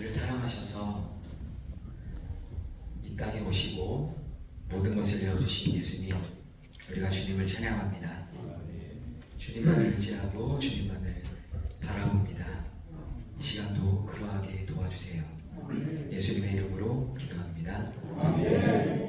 우리를 사랑하셔서 이 땅에 오시고 모든 것을 내어주신 예수님, 우리가 주님을 찬양합니다. 주님만을 의지하고 주님만을 바라봅니다. 이 시간도 그러하게 도와주세요. 예수님의 이름으로 기도합니다. 아멘.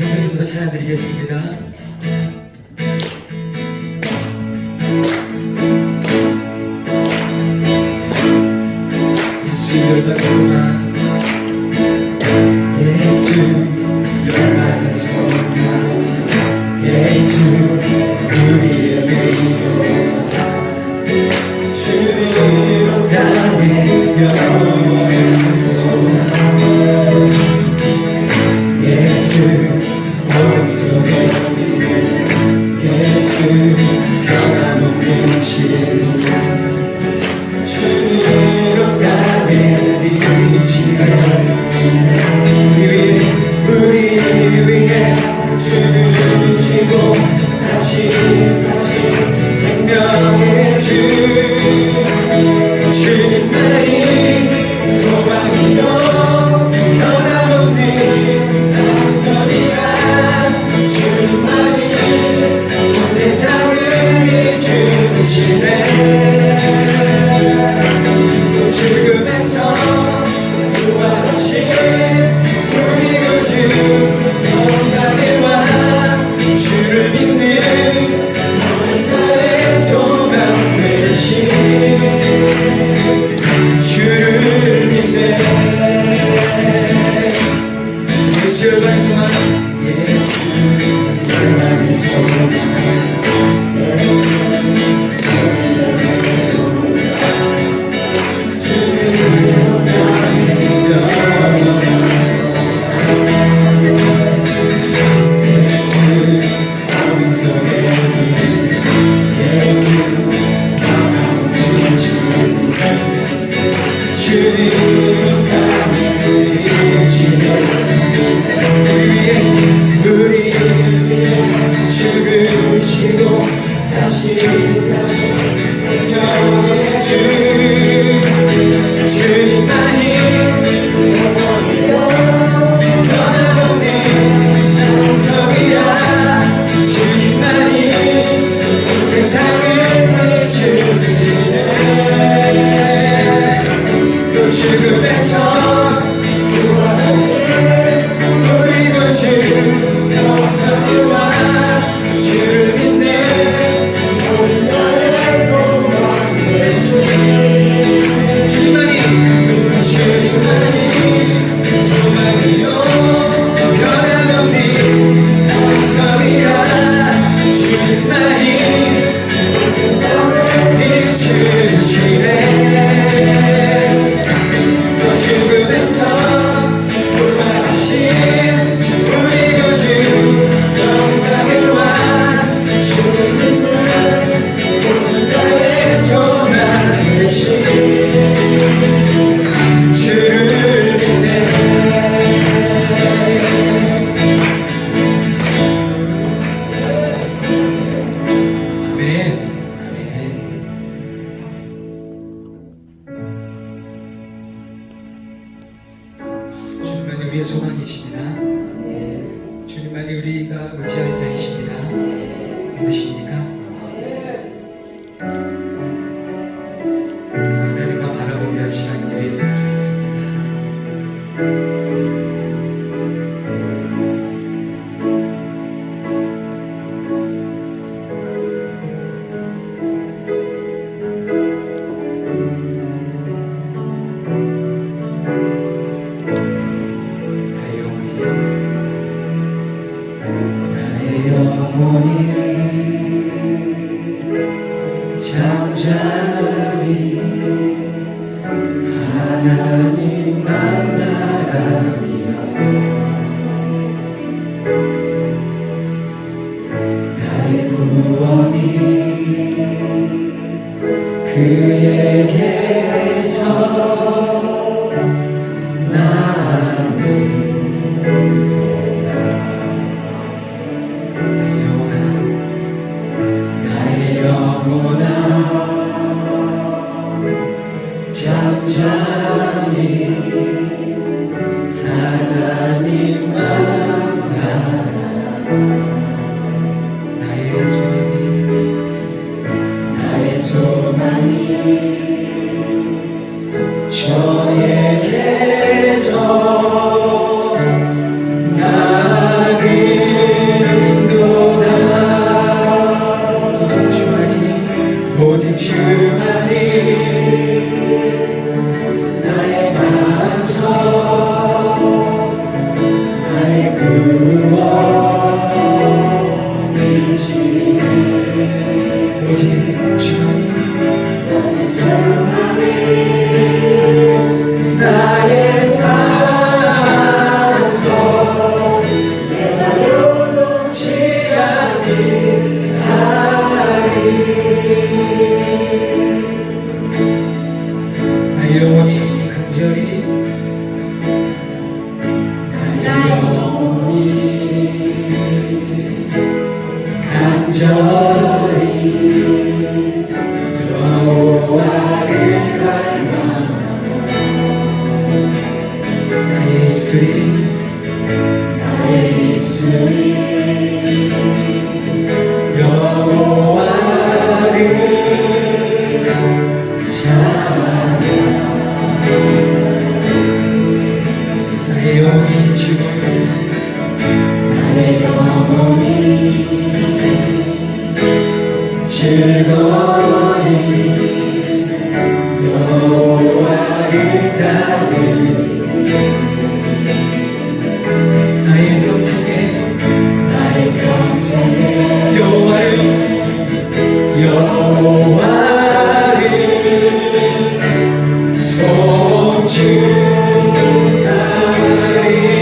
계속해서 찬양드리겠습니다. 예수 열방의 소망, 예수 열방의 소망, 예수 우리의 위로자, 주로 땅에 영원한 소망, 예수 어둠 속에 예수 변함없는 진리, 주로 땅에 이지를 우리 위해 주를 주시고 다시 사신 생명의 주, 주님만이 소망이요 변함없는 나선이라, 주님만이 온 세상을 이주시네. 죽음에서 부활하신 우리 구주 영광의 왕, 주를 믿는 모든 자의 소망 되신 주를 믿네. 예수 열방의 소망, 예수 열방의 소망, 죽으시고 다시 사신 생명의 주, 주님만이 변함없는 나성이라, 주님만이 온 세상을 이주시네. 또 죽음에서 부활하신 우리 구주 영광의 왕, 주를 믿는 모든 나의 소망 되신 주님만이 소망이요 변함없는 나성이라, 주님만이 이주시네. 또 죽음에서 부활하신 우리 구주 영광의 왕, 주를 믿는 모든 자의 소망 되신 주를 믿네. 아멘. 주님만이 우리의 소망이십니다. 주님만이 우리가 의지할 자이십니다. 믿으십니까? 하나님만 바라보며 시간이 되었으면 좋겠습니다. 영원히 잠잠히 하나님만 바라며 나의 구원이 그에게서 나는 잠잠히 하나님만 바라, 나의 소망이 저에게서 나를 나의 산소 내가 요동치 아니하리 나의 영혼이 간절히 여호와를 갈망하며 나의 입술이 여호와를 찬양하며 나의 영혼이 즐거이 여호와를 따르니 나의 평생에 여호와를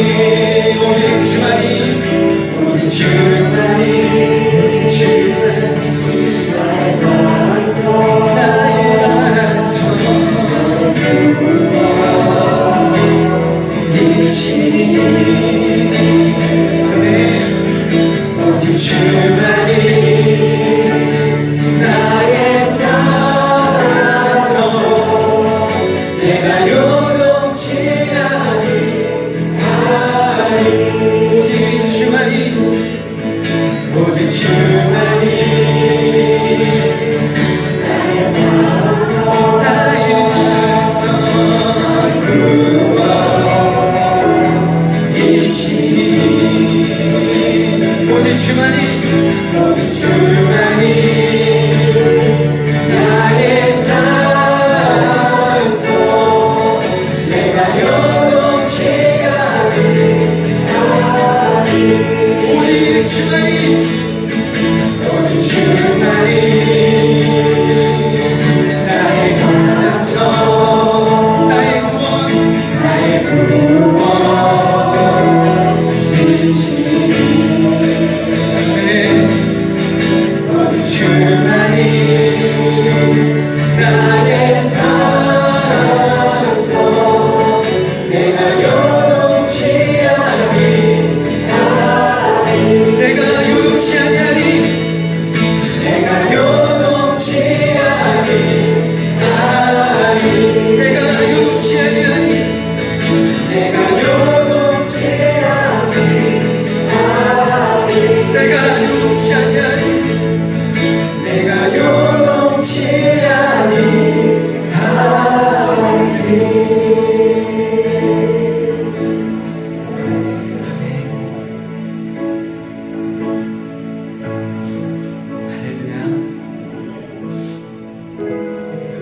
송축하리 오직 주만이 나의 산소 내가 요동치 아니하리 오직 주만이 나의 반석 구원이시니 오직 주만이 나의 산소 내가 요동치 아니하리 오직 주만이 나의 반석 나의 구원이시니 오직 주만이 나의 산소 내가 요동치 아니하리 내가 요동치 아니하리 내가 요동치 아니하리 내가 요동치 아니하리 내가 요동치 아니하리 내가 요동치 아니하리 내가 요동치 아니하리 할렐루야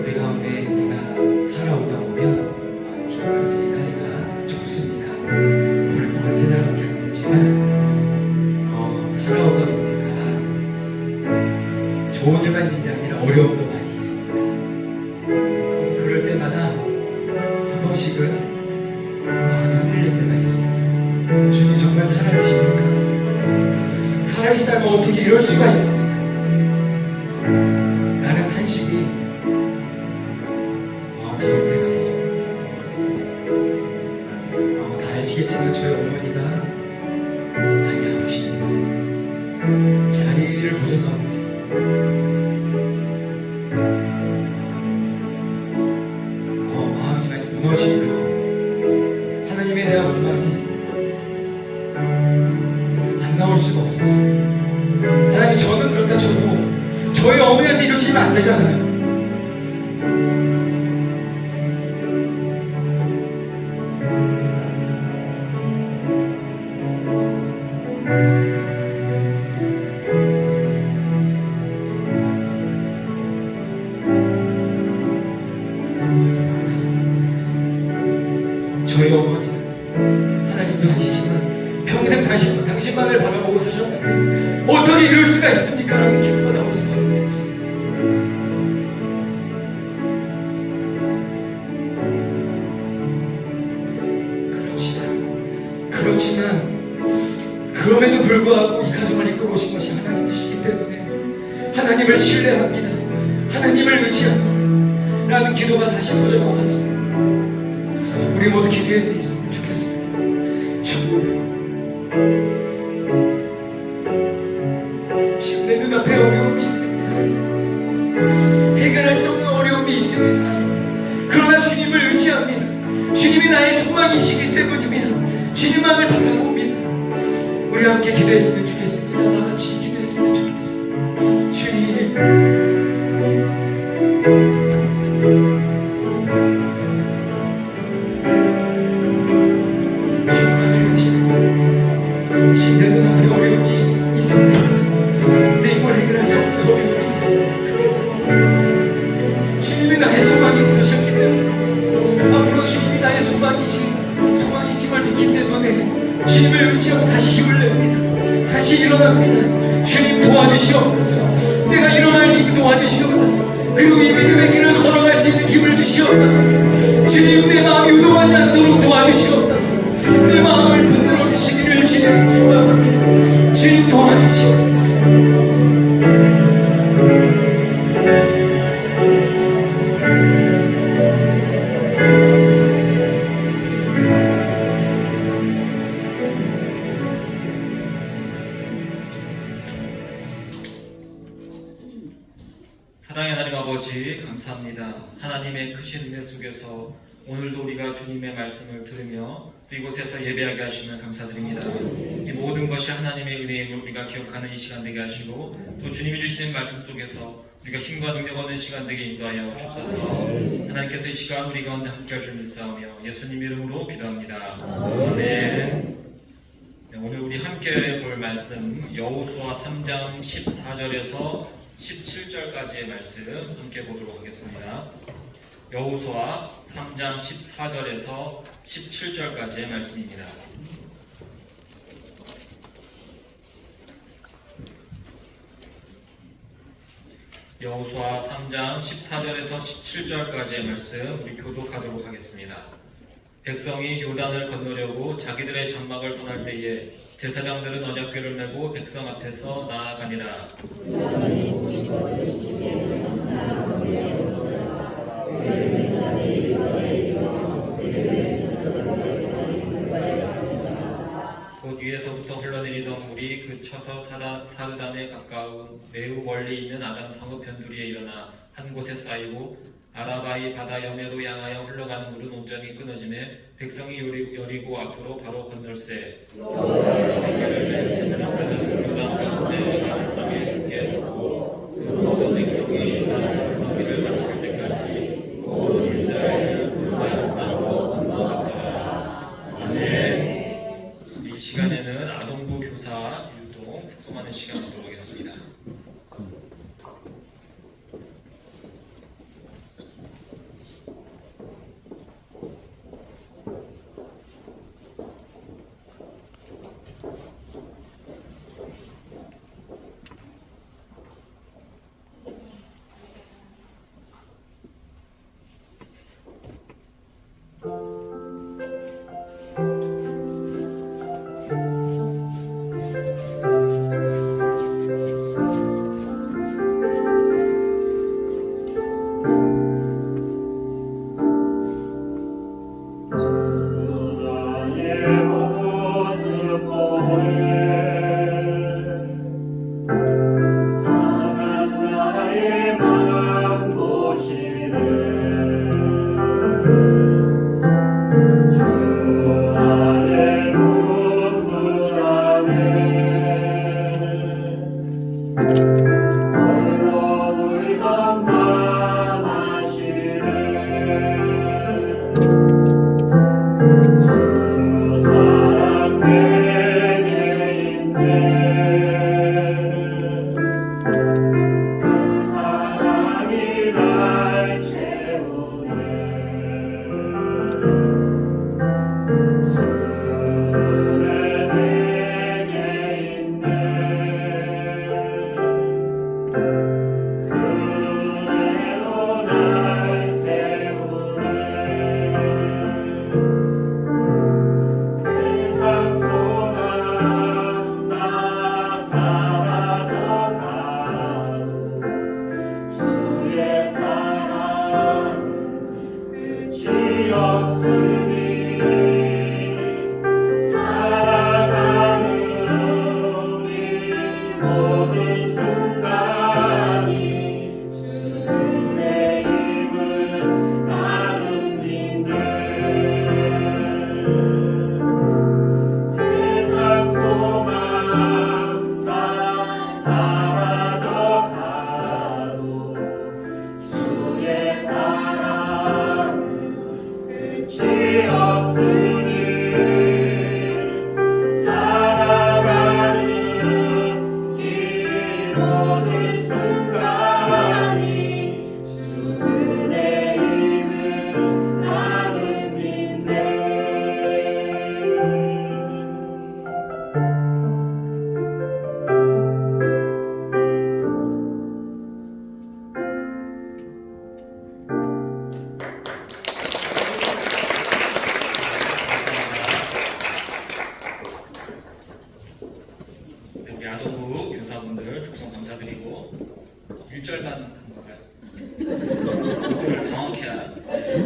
우리 가운데 우리가 살아오다 보면 좀 굉장히 나이가 젊습니다. 오랫동안 세상밖에 안 됐지만 살아오다 보니까 좋은 일만 있는 게 아니라 어려움도 많이 있습니다. 그럴 때마다 한 번씩은 마음이 흔들릴 때가 있습니다. 주님 정말 살아계십니까? 살아계시다면 어떻게 이럴 수가 있습니까? 라는 탄식이 나올 때가 있습니다. 다 아시겠지만 저희 어머니가 많이 아프십니다. 자리를 부정하고 계세요. 마음이 많이 무너지고요. 하나님에 대한 원망이 안 나올 수가 없었어요. 하나님 저는 그렇다 쳐도 저희 어머니한테 이러시면 안 되잖아요. 저희 어머니는 하나님도 하시지만 평생 당신만을 바라보고 사셨는데 어떻게 이럴 수가 있습니까? 라는 기도가 나올 수밖에 없었어요. 그렇지만 그럼에도 불구하고 이 가정을 이끌어 오신 것이 하나님이시기 때문에 하나님을 신뢰합니다. 하나님을 의지합니다. 라는 기도가 다시 터져나왔습니다. 우리 모두 기도에 있으면 좋겠습니다. 지금 내 눈앞에 어려움이 있습니다. 해결할 수 없는 어려움이 있습니다. 그러나 주님을 의지합니다. 주님이 나의 소망이시기 때문입니다. 주님만을 바라봅니다. 우리 함께 기도했으면 좋겠습니다. 나같이 기도했으면 좋겠습니다. 주님, 주님만을 의지합니다. 지금 내 눈앞에 어려움이 있습니다. 내 힘을 해결할 수 없는 어려움이 있습니다. 그래도 주님이 나의 소망이 되셨기 때문에, 앞으로 주님이 나의 소망이심을 믿기 때문에 주님을 의지하고 다시 힘을 냅니다. 다시 일어납니다. 주님 도와주시옵소서. 내가 일어날 힘을 도와주시옵소서. 그리고 이 믿음의 길을 걸어갈 수 있는 힘을 주시옵소서. 주님, 내 마음이 운동하지 않도록 도와주시옵소서. 내 마음을 붙들어 주시기를 주님 소망합니다. 주님 도와주시옵소서. 사랑의 하나님 아버지, 감사합니다. 하나님의 크신 은혜 속에서 오늘도 우리가 주님의 말씀을 들으며 이곳에서 예배하게 하시면 감사드립니다. 이 모든 것이 하나님의 은혜임을 우리가 기억하는 이 시간 되게 하시고, 또 주님이 주시는 말씀 속에서 우리가 힘과 능력 얻는 시간 되게 인도하여 주옵소서. 하나님께서 이 시간 우리 가운데 함께 하실 믿사오며 예수님 이름으로 기도합니다. 아멘. 네, 오늘 우리 함께 볼 말씀 여호수아 3장 14절에서 17절까지의 말씀 함께 보도록 하겠습니다. 여호수아 3장 14절에서 17절까지의 말씀입니다. 여호수아 3장 14절에서 17절까지의 말씀 우리 교독하도록 하겠습니다. 백성이 요단을 건너려고 자기들의 장막을 떠날 때에 제사장들은 언약궤를 메고 백성 앞에서 나아가니라. 곧 위에서부터 흘러내리던 물이 그쳐서 사르단에 가까운 매우 멀리 있는 아담 성읍 변두리에 일어나 한 곳에 쌓이고, 아라바이 바다 여매로 향하여 흘러가는 물은 온전히 끊어지매 백성이 여리고 앞으로 바로 건널세. 여호와의 제사장들은 요단 가운데 가는 땅에 함께 섰고, 그 모든 백성이 나를 건너기를 마칠 때까지 모든 이스라엘은 그 나라로 건너갔더라. 아멘. 이 시간에는 아동부 교사 유동 특송하는 시간 갖도록 하겠습니다.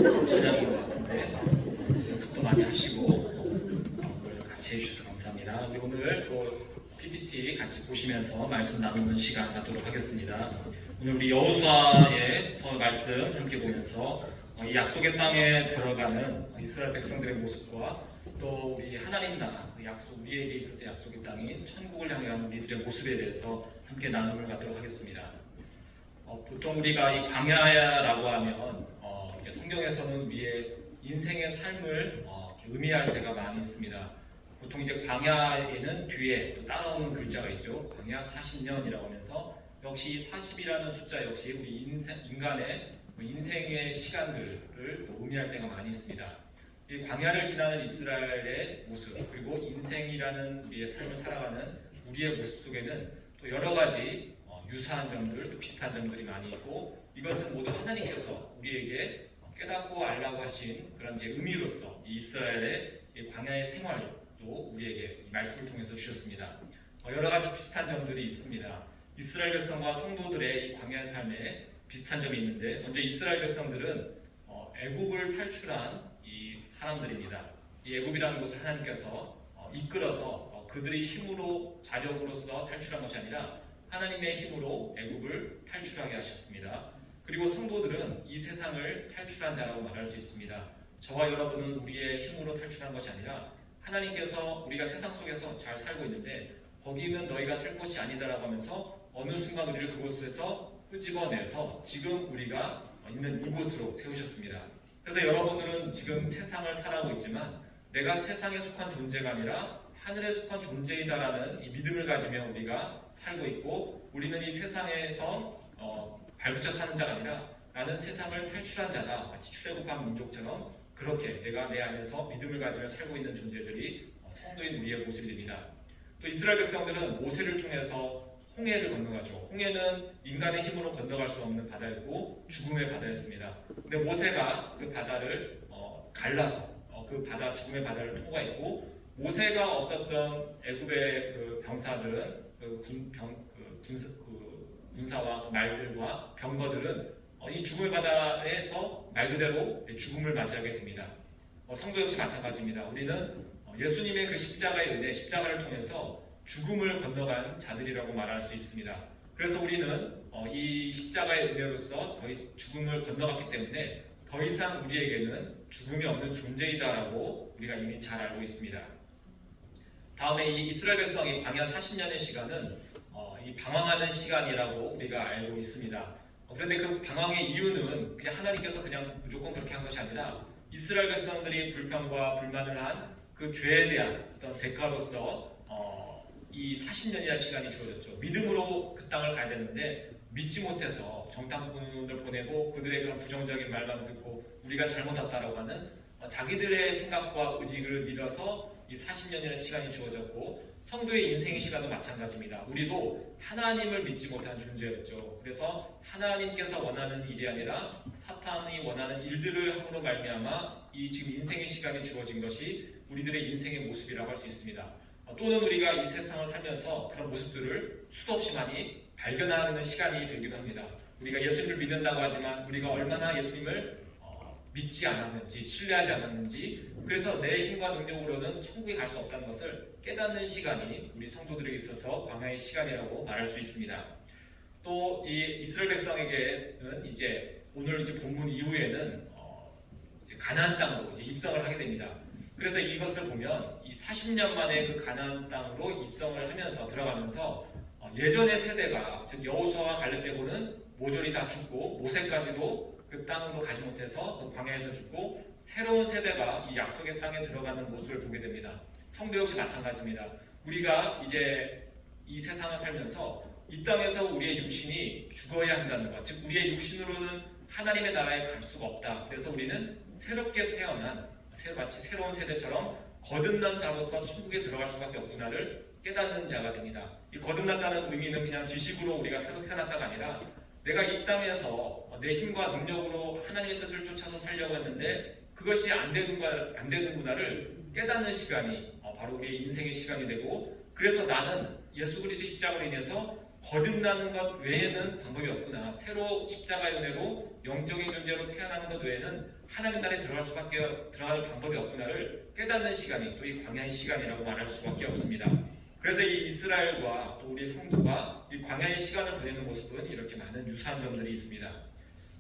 찬양인 것 같은데 연습도 많이 하시고 오늘 같이 해주셔서 감사합니다. 우리 오늘 또 PPT 같이 보시면서 말씀 나누는 시간 갖도록 하겠습니다. 오늘 우리 여호수아의 말씀 함께 보면서 이 약속의 땅에 들어가는 이스라엘 백성들의 모습과 또 우리 하나님 나라, 우리에게 있어서 약속의 땅인 천국을 향해 가는 우리들의 모습에 대해서 함께 나눔을 갖도록 하겠습니다. 보통 우리가 이 광야라고 하면 이제 성경에서는 우리의 인생의 삶을 의미할 때가 많이 있습니다. 보통 이제 광야에는 뒤에 또 따라오는 글자가 있죠. 광야 40년이라고 하면서 역시 40이라는 숫자 역시 우리 인간의 인생의 시간들을 또 의미할 때가 많이 있습니다. 이 광야를 지나는 이스라엘의 모습 그리고 인생이라는 우리의 삶을 살아가는 우리의 모습 속에는 또 여러 가지 유사한 점들, 또 비슷한 점들이 많이 있고 이것은 모두 하나님께서 우리에게 깨닫고 알라고 하신 그런 의미로서 이 이스라엘의 이 광야의 생활도 우리에게 이 말씀을 통해서 주셨습니다. 여러 가지 비슷한 점들이 있습니다. 이스라엘 백성과 성도들의 이 광야의 삶에 비슷한 점이 있는데 먼저 이스라엘 백성들은 애굽을 탈출한 이 사람들입니다. 이 애굽이라는 곳을 하나님께서 이끌어서 그들의 힘으로 자력으로서 탈출한 것이 아니라 하나님의 힘으로 애굽을 탈출하게 하셨습니다. 그리고 성도들은 이 세상을 탈출한 자라고 말할 수 있습니다. 저와 여러분은 우리의 힘으로 탈출한 것이 아니라 하나님께서 우리가 세상 속에서 잘 살고 있는데 거기는 너희가 살 곳이 아니다라고 하면서 어느 순간 우리를 그곳에서 끄집어내서 지금 우리가 있는 이곳으로 세우셨습니다. 그래서 여러분들은 지금 세상을 살아가고 있지만 내가 세상에 속한 존재가 아니라 하늘에 속한 존재이다라는 이 믿음을 가지며 우리가 살고 있고 우리는 이 세상에서 발붙여 사는 자가 아니라 나는 세상을 탈출한 자다. 마치 출애굽한 민족처럼 그렇게 내가 내 안에서 믿음을 가지며 살고 있는 존재들이 성도인 우리의 모습입니다. 또 이스라엘 백성들은 모세를 통해서 홍해를 건너가죠. 홍해는 인간의 힘으로 건너갈 수 없는 바다였고 죽음의 바다였습니다. 근데 모세가 그 바다를 갈라서 그 바다 죽음의 바다를 통과했고 모세가 없었던 애굽의 그 병사들은 군사와 말들과 병거들은 이 죽음의 바다에서 말 그대로 죽음을 맞이하게 됩니다. 성도 역시 마찬가지입니다. 우리는 예수님의 그 십자가의 은혜, 십자가를 통해서 죽음을 건너간 자들이라고 말할 수 있습니다. 그래서 우리는 이 십자가의 은혜로서 죽음을 건너갔기 때문에 더 이상 우리에게는 죽음이 없는 존재이다라고 우리가 이미 잘 알고 있습니다. 다음에 이 이스라엘 백성이 광야 40년의 시간은 이 방황하는 시간이라고 우리가 알고 있습니다. 그런데 그 방황의 이유는 그냥 하나님께서 그냥 무조건 그렇게 한 것이 아니라 이스라엘 백성들이 불평과 불만을 한 그 죄에 대한 어떤 대가로서 이 40년이라는 시간이 주어졌죠. 믿음으로 그 땅을 가야 되는데 믿지 못해서 정탐꾼을 보내고 그들의 그런 부정적인 말만 듣고 우리가 잘못했다라고 하는 자기들의 생각과 의지를 믿어서 이 40년이라는 시간이 주어졌고 성도의 인생의 시간도 마찬가지입니다. 우리도 하나님을 믿지 못한 존재였죠. 그래서 하나님께서 원하는 일이 아니라 사탄이 원하는 일들을 함으로 말미암아 이 지금 인생의 시간이 주어진 것이 우리들의 인생의 모습이라고 할 수 있습니다. 또는 우리가 이 세상을 살면서 그런 모습들을 수도 없이 많이 발견하는 시간이 되기도 합니다. 우리가 예수님을 믿는다고 하지만 우리가 얼마나 예수님을 믿지 않았는지 신뢰하지 않았는지 그래서 내 힘과 능력으로는 천국에 갈 수 없다는 것을 깨닫는 시간이 우리 성도들에게 있어서 광야의 시간이라고 말할 수 있습니다. 또 이 이스라엘 백성에게는 이제 오늘 이제 본문 이후에는 이제 가나안 땅으로 이제 입성을 하게 됩니다. 그래서 이것을 보면 이 40년 만에 그 가나안 땅으로 입성을 하면서 들어가면서 예전의 세대가 즉 여호수아와 갈렙 빼고는 모조리 다 죽고 모세까지도 그 땅으로 가지 못해서 그 광야에서 죽고 새로운 세대가 이 약속의 땅에 들어가는 모습을 보게 됩니다. 성도 역시 마찬가지입니다. 우리가 이제 이 세상을 살면서 이 땅에서 우리의 육신이 죽어야 한다는 것, 즉 우리의 육신으로는 하나님의 나라에 갈 수가 없다. 그래서 우리는 새롭게 태어난 마치 새로운 세대처럼 거듭난 자로서 천국에 들어갈 수밖에 없구나를 깨닫는 자가 됩니다. 이 거듭났다는 의미는 그냥 지식으로 우리가 새로 태어났다가 아니라 내가 이 땅에서 내 힘과 능력으로 하나님의 뜻을 쫓아서 살려고 했는데 그것이 안 되는구나를 깨닫는 시간이 바로 우리의 인생의 시간이 되고 그래서 나는 예수 그리스도의 십자가로 인해서 거듭나는 것 외에는 방법이 없구나. 새로 십자가의 은혜로 영적인 존재로 태어나는 것 외에는 하나님 나라에 들어갈 방법이 없구나를 깨닫는 시간이 또 이 광야의 시간이라고 말할 수밖에 없습니다. 그래서 이 이스라엘과 또 우리 성도가 이 광야의 시간을 보내는 모습은 이렇게 많은 유사한 점들이 있습니다.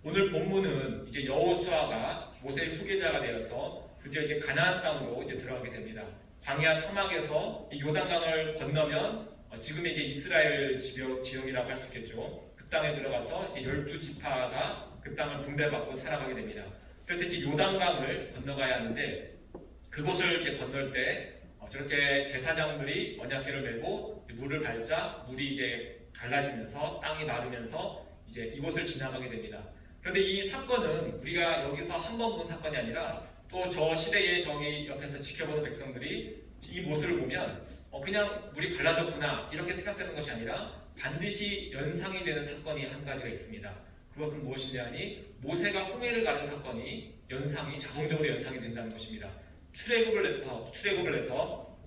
오늘 본문은 이제 여호수아가 모세의 후계자가 되어서 드디어 이제 가나안 땅으로 이제 들어가게 됩니다. 광야 사막에서 이 요단강을 건너면 지금의 이제 이스라엘 지역이라고 할 수 있겠죠. 그 땅에 들어가서 이제 12지파가 그 땅을 분배받고 살아가게 됩니다. 그래서 이제 요단강을 건너가야 하는데 그곳을 이제 건널 때 저렇게 제사장들이 언약궤를 메고 물을 밟자 물이 이제 갈라지면서 땅이 마르면서 이제 이곳을 지나가게 됩니다. 그런데 이 사건은 우리가 여기서 한 번 본 사건이 아니라 또 저 시대의 저기 옆에서 지켜보는 백성들이 이 모습을 보면 그냥 물이 갈라졌구나 이렇게 생각되는 것이 아니라 반드시 연상이 되는 사건이 한 가지가 있습니다. 그것은 무엇이냐 하니 모세가 홍해를 가는 사건이 자동적으로 연상이 된다는 것입니다. 출애굽을 해서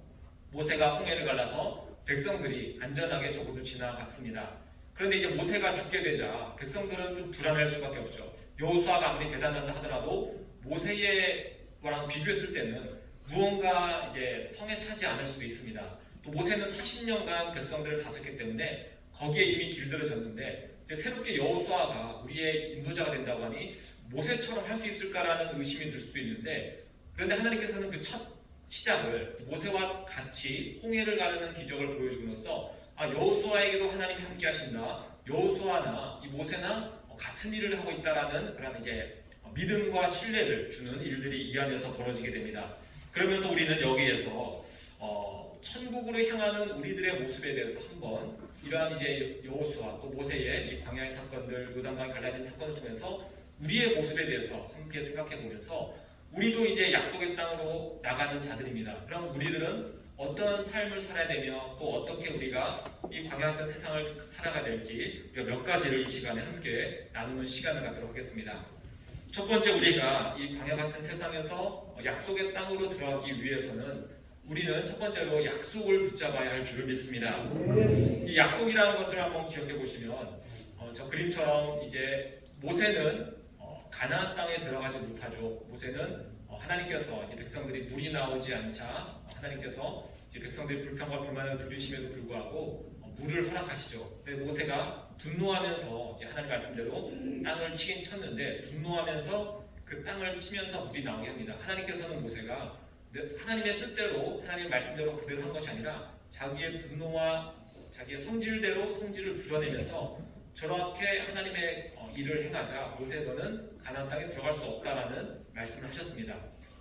모세가 홍해를 갈라서 백성들이 안전하게 저곳을 지나갔습니다. 그런데 이제 모세가 죽게 되자 백성들은 좀 불안할 수밖에 없죠. 여호수아가 아무리 대단하다 하더라도 모세와랑 비교했을 때는 무언가 이제 성에 차지 않을 수도 있습니다. 또 모세는 40년간 백성들을 다스렸기 때문에 거기에 이미 길들여졌는데 이제 새롭게 여호수아가 우리의 인도자가 된다고 하니 모세처럼 할 수 있을까라는 의심이 들 수도 있는데 그런데 하나님께서는 그 첫 시작을 모세와 같이 홍해를 가르는 기적을 보여줌으로써 여호수아에게도 하나님이 함께 하신다. 여호수아나 이 모세나 같은 일을 하고 있다라는 그런 이제 믿음과 신뢰를 주는 일들이 이 안에서 벌어지게 됩니다. 그러면서 우리는 여기에서 천국으로 향하는 우리들의 모습에 대해서 한번 이러한 이제 여호수아 또 모세의 이 광야의 사건들, 요단강이 갈라진 사건을 통해서 우리의 모습에 대해서 함께 생각해 보면서 우리도 이제 약속의 땅으로 나가는 자들입니다. 그럼 우리들은 어떤 삶을 살아야 되며 또 어떻게 우리가 이 광야 같은 세상을 살아가야 될지 몇 가지를 이 시간에 함께 나누는 시간을 갖도록 하겠습니다. 첫 번째, 우리가 이 광야 같은 세상에서 약속의 땅으로 들어가기 위해서는 우리는 첫 번째로 약속을 붙잡아야 할 줄을 믿습니다. 이 약속이라는 것을 한번 기억해 보시면 저 그림처럼 이제 모세는 가나안 땅에 들어가지 못하죠. 모세는 하나님께서 이제 백성들이 물이 나오지 않자 하나님께서 이제 백성들이 불평과 불만을 들으심에도 불구하고 물을 허락하시죠. 모세가 분노하면서 이제 하나님 말씀대로 땅을 치긴 쳤는데 분노하면서 그 땅을 치면서 물이 나오게 합니다. 하나님께서는 모세가 하나님의 뜻대로 하나님의 말씀대로 그대로 한 것이 아니라 자기의 분노와 자기의 성질대로 성질을 드러내면서 저렇게 하나님의 일을 행하자 모세 너는 가나안 땅에 들어갈 수 없다라는 말씀을 하셨습니다.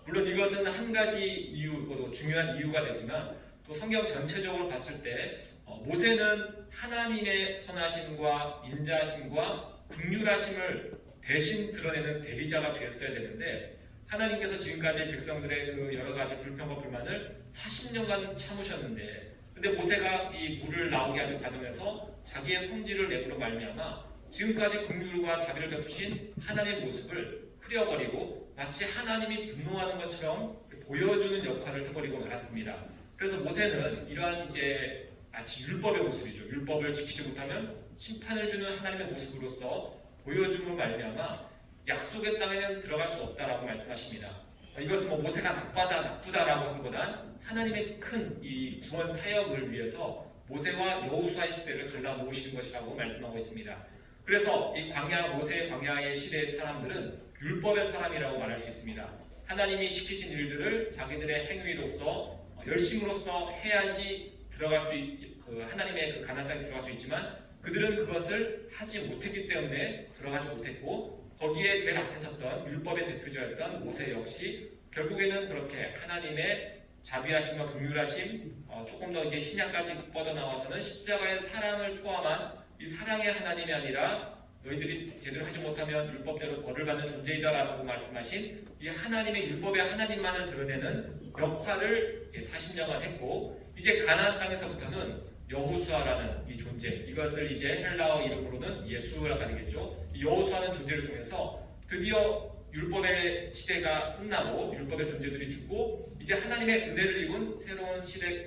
물론 이것은 한 가지 이유고 중요한 이유가 되지만 또 성경 전체적으로 봤을 때 모세는 하나님의 선하심과 인자하심과 긍휼하심을 대신 드러내는 대리자가 되었어야 되는데 하나님께서 지금까지 백성들의 그 여러 가지 불평과 불만을 40년간 참으셨는데 근데 모세가 이 물을 나오게 하는 과정에서 자기의 성질을 내므로 말미암아 지금까지 긍휼과 자비를 베푸신 하나님의 모습을 흐려버리고 마치 하나님이 분노하는 것처럼 보여주는 역할을 해버리고 말았습니다. 그래서 모세는 이러한 이제 마치 율법의 모습이죠. 율법을 지키지 못하면 심판을 주는 하나님의 모습으로서 보여줌으로 말미암아 약속의 땅에는 들어갈 수 없다라고 말씀하십니다. 이것은 모세가 나쁘다라고 하기보단 하나님의 큰 이 구원 사역을 위해서 모세와 여호수아의 시대를 갈라 모으시는 것이라고 말씀하고 있습니다. 그래서 이 모세의 광야의 시대의 사람들은 율법의 사람이라고 말할 수 있습니다. 하나님이 시키신 일들을 자기들의 행위로서 열심으로써 해야지 하나님의 그 가나안 땅에 들어갈 수 있지만 그들은 그것을 하지 못했기 때문에 들어가지 못했고 거기에 제일 앞에 섰던 율법의 대표자였던 모세 역시 결국에는 그렇게 하나님의 자비하심과 긍휼하심 조금 더 이제 신약까지 뻗어나와서는 십자가의 사랑을 포함한 이 사랑의 하나님이 아니라 너희들이 제대로 하지 못하면 율법대로 벌을 받는 존재이다라고 말씀하신 이 하나님의 율법의 하나님만을 드러내는 역할을 40년간 했고 이제 가나안 땅에서부터는 여호수아라는 이 존재 이것을 이제 헬라어 이름으로는 예수라가 되겠죠. 이 여호수아라는 존재를 통해서 드디어 율법의 시대가 끝나고 율법의 존재들이 죽고 이제 하나님의 은혜를 입은 새로운 시대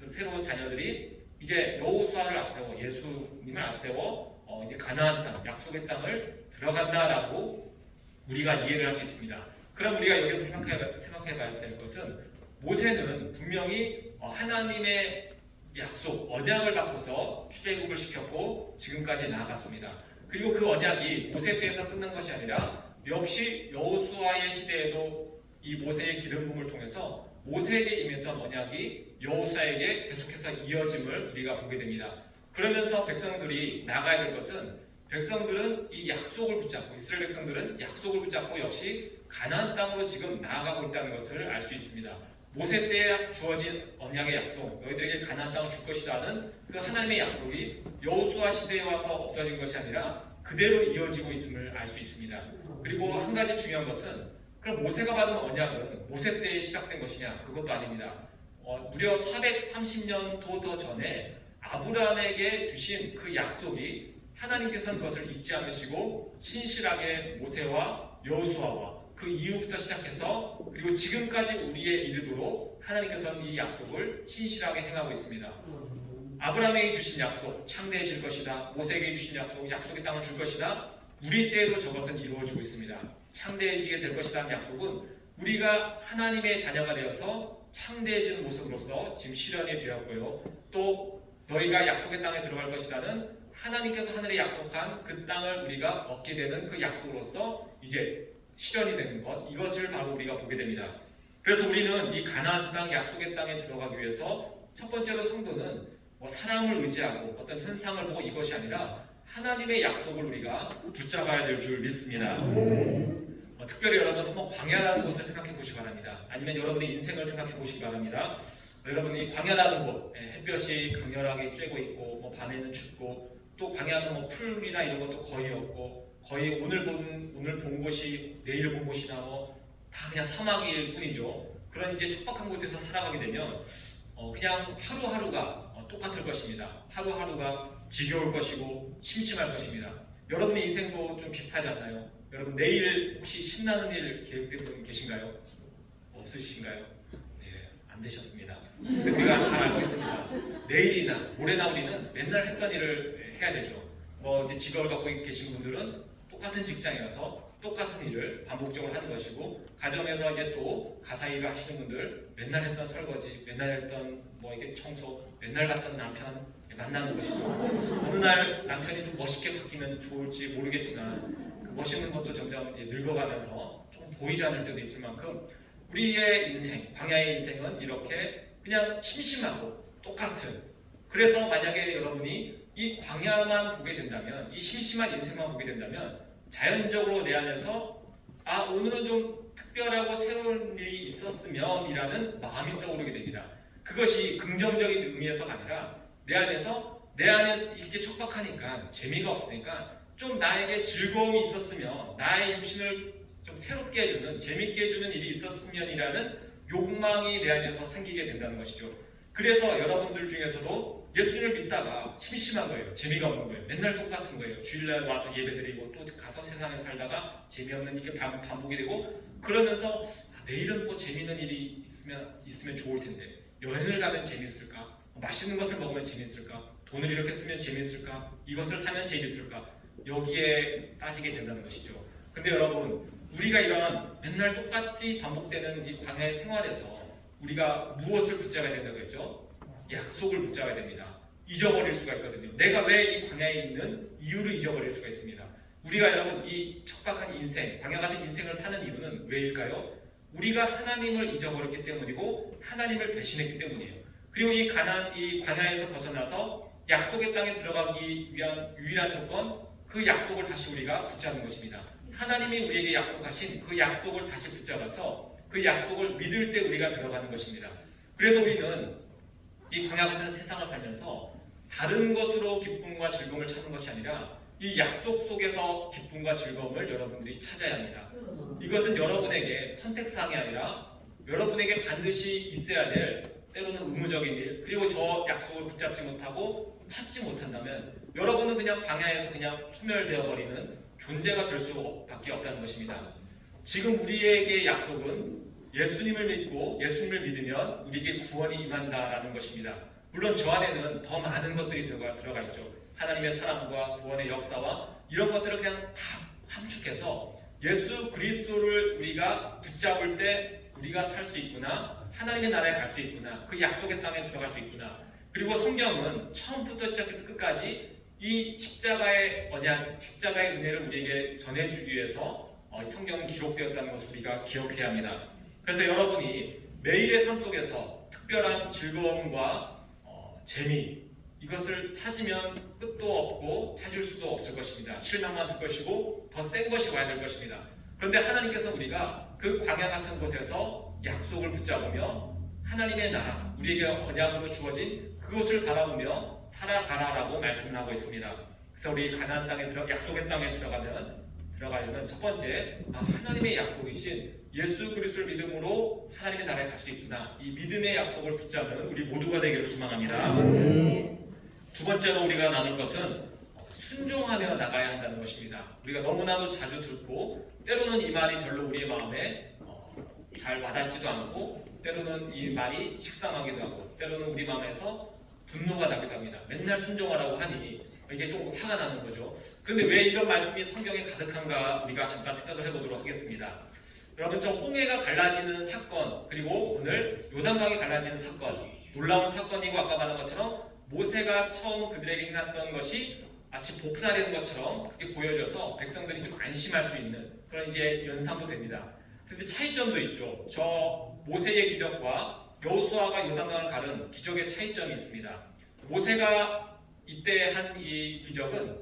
새로운 자녀들이 이제 여호수아를 앞세워 예수님을 앞세워 이제 가나안 땅 약속의 땅을 들어간다라고 우리가 이해를 할 수 있습니다. 그럼 우리가 여기서 생각해 봐야 될 것은 모세는 분명히 하나님의 약속, 언약을 받고서 출애굽을 시켰고 지금까지 나아갔습니다. 그리고 그 언약이 모세 때에서 끝난 것이 아니라 역시 여호수아의 시대에도 이 모세의 기름 부음을 통해서 모세에게 임했던 언약이 여호수아에게 계속해서 이어짐을 우리가 보게 됩니다. 그러면서 백성들이 나가야 될 것은 백성들은 이 약속을 붙잡고 이스라엘 백성들은 약속을 붙잡고 역시 가나안 땅으로 지금 나아가고 있다는 것을 알 수 있습니다. 모세 때에 주어진 언약의 약속, 너희들에게 가나안 땅을 줄 것이라는 그 하나님의 약속이 여호수아 시대에 와서 없어진 것이 아니라 그대로 이어지고 있음을 알 수 있습니다. 그리고 한 가지 중요한 것은 그럼 모세가 받은 언약은 모세 때에 시작된 것이냐? 그것도 아닙니다. 무려 430년도 더 전에 아브라함에게 주신 그 약속이 하나님께서는 그것을 잊지 않으시고 신실하게 모세와 여호수아와 그 이후부터 시작해서 그리고 지금까지 우리에 이르도록 하나님께서는 이 약속을 신실하게 행하고 있습니다. 아브라함에게 주신 약속, 창대해질 것이다. 모세에게 주신 약속, 약속의 땅을 줄 것이다. 우리 때에도 저것은 이루어지고 있습니다. 창대해지게 될 것이라는 약속은 우리가 하나님의 자녀가 되어서 창대해지는 모습으로서 지금 실현이 되었고요. 또 너희가 약속의 땅에 들어갈 것이라는 하나님께서 하늘에 약속한 그 땅을 우리가 얻게 되는 그 약속으로서 이제 실현이 되는 것, 이것을 바로 우리가 보게 됩니다. 그래서 우리는 이 가나안 땅, 약속의 땅에 들어가기 위해서 첫 번째로 성도는 사람을 의지하고 어떤 현상을 보고 이것이 아니라 하나님의 약속을 우리가 붙잡아야 될 줄 믿습니다. 특별히 여러분 한번 광야라는 곳을 생각해 보시기 바랍니다. 아니면 여러분의 인생을 생각해 보시기 바랍니다. 여러분이 광야라는 곳, 햇볕이 강렬하게 쬐고 있고 밤에는 춥고 또 광야는 풀이나 이런 것도 거의 없고 거의 오늘 본 곳이 내일 본 곳이나 다 그냥 사막일 뿐이죠. 그런 이제 척박한 곳에서 살아가게 되면 그냥 하루하루가 똑같을 것입니다. 하루하루가 지겨울 것이고 심심할 것입니다. 여러분의 인생도 좀 비슷하지 않나요? 여러분 내일 혹시 신나는 일 계획된 분 계신가요? 없으신가요? 네, 안 되셨습니다. 근데 우리가 잘 알고 있습니다. 내일이나 모레나 우리는 맨날 했던 일을 해야 되죠. 이제 직업을 갖고 계신 분들은 똑같은 직장에 가서 똑같은 일을 반복적으로 하는 것이고 가정에서 이제 또 가사 일을 하시는 분들 맨날 했던 설거지, 맨날 했던 이게 청소, 맨날 봤던 남편 만나는 것이죠. 어느 날 남편이 좀 멋있게 바뀌면 좋을지 모르겠지만 그 멋있는 것도 점점 늙어가면서 좀 보이지 않을 때도 있을 만큼 우리의 인생, 광야의 인생은 이렇게 그냥 심심하고 똑같은. 그래서 만약에 여러분이 이 광야만 보게 된다면, 이 심심한 인생만 보게 된다면 자연적으로 내 안에서 오늘은 좀 특별하고 새로운 일이 있었으면 이라는 마음이 떠오르게 됩니다. 그것이 긍정적인 의미에서가 아니라 내 안에서 이렇게 척박하니까 재미가 없으니까 좀 나에게 즐거움이 있었으면 나의 육신을 좀 새롭게 해주는 재밌게 해주는 일이 있었으면이라는 욕망이 내 안에서 생기게 된다는 것이죠. 그래서 여러분들 중에서도 예수님을 믿다가 심심한 거예요. 재미가 없는 거예요. 맨날 똑같은 거예요. 주일날 와서 예배드리고 또 가서 세상에 살다가 재미없는 이게 반복이 되고 그러면서 내일은 재미있는 일이 있으면 좋을 텐데 여행을 가면 재미있을까? 맛있는 것을 먹으면 재미있을까? 돈을 이렇게 쓰면 재미있을까? 이것을 사면 재미있을까? 여기에 빠지게 된다는 것이죠. 근데 여러분 우리가 이런 맨날 똑같이 반복되는 이 광야의 생활에서 우리가 무엇을 붙잡아야 된다고 했죠? 약속을 붙잡아야 됩니다. 잊어버릴 수가 있거든요. 내가 왜 이 광야에 있는 이유를 잊어버릴 수가 있습니다. 우리가 여러분 이 척박한 인생, 광야 같은 인생을 사는 이유는 왜일까요? 우리가 하나님을 잊어버렸기 때문이고 하나님을 배신했기 때문이에요. 그리고 이 광야에서 벗어나서 약속의 땅에 들어가기 위한 유일한 조건, 그 약속을 다시 우리가 붙잡는 것입니다. 하나님이 우리에게 약속하신 그 약속을 다시 붙잡아서 그 약속을 믿을 때 우리가 들어가는 것입니다. 그래서 우리는 이 광야 같은 세상을 살면서 다른 것으로 기쁨과 즐거움을 찾는 것이 아니라 이 약속 속에서 기쁨과 즐거움을 여러분들이 찾아야 합니다. 이것은 여러분에게 선택사항이 아니라 여러분에게 반드시 있어야 될 때로는 의무적인 일, 그리고 저 약속을 붙잡지 못하고 찾지 못한다면 여러분은 그냥 광야에서 그냥 소멸되어 버리는 존재가 될 수밖에 없다는 것입니다. 지금 우리에게 약속은 예수님을 믿고 예수님을 믿으면 우리에게 구원이 임한다라는 것입니다. 물론 저 안에는 더 많은 것들이 들어가 있죠. 하나님의 사랑과 구원의 역사와 이런 것들을 그냥 다 함축해서 예수 그리스도를 우리가 붙잡을 때 우리가 살 수 있구나, 하나님의 나라에 갈 수 있구나, 그 약속의 땅에 들어갈 수 있구나. 그리고 성경은 처음부터 시작해서 끝까지 이 십자가의 언약, 십자가의 은혜를 우리에게 전해주기 위해서 이 성경은 기록되었다는 것을 우리가 기억해야 합니다. 그래서 여러분이 매일의 삶 속에서 특별한 즐거움과 재미, 이것을 찾으면 끝도 없고 찾을 수도 없을 것입니다. 실망만 들 것이고 더 센 것이 와야 될 것입니다. 그런데 하나님께서 우리가 그 광야 같은 곳에서 약속을 붙잡으며 하나님의 나라, 우리에게 언약으로 주어진 그것을 바라보며 살아가라라고 말씀을 하고 있습니다. 그래서 우리 가나안 땅에 약속의 땅에 들어가려면 첫 번째, 하나님의 약속이신 예수 그리스도를 믿음으로 하나님의 나라에 갈 수 있구나. 이 믿음의 약속을 붙잡는 우리 모두가 되기를 소망합니다. 두 번째로 우리가 나눌 것은 순종하며 나가야 한다는 것입니다. 우리가 너무나도 자주 듣고 때로는 이 말이 별로 우리의 마음에 잘 와닿지도 않고 때로는 이 말이 식상하기도 하고 때로는 우리 마음에서 분노가 나기도 합니다. 맨날 순종하라고 하니 이게 조금 화가 나는 거죠. 그런데 왜 이런 말씀이 성경에 가득한가 우리가 잠깐 생각을 해보도록 하겠습니다. 여러분, 저 홍해가 갈라지는 사건, 그리고 오늘 요단강이 갈라지는 사건, 놀라운 사건이고 아까 말한 것처럼 모세가 처음 그들에게 행했던 것이 마치 복사되는 것처럼 그렇게 보여져서 백성들이 좀 안심할 수 있는 그런 이제 연상도 됩니다. 그런데 차이점도 있죠. 저 모세의 기적과 여호수아가 요단강을 가른 기적의 차이점이 있습니다. 모세가 이때 한 이 기적은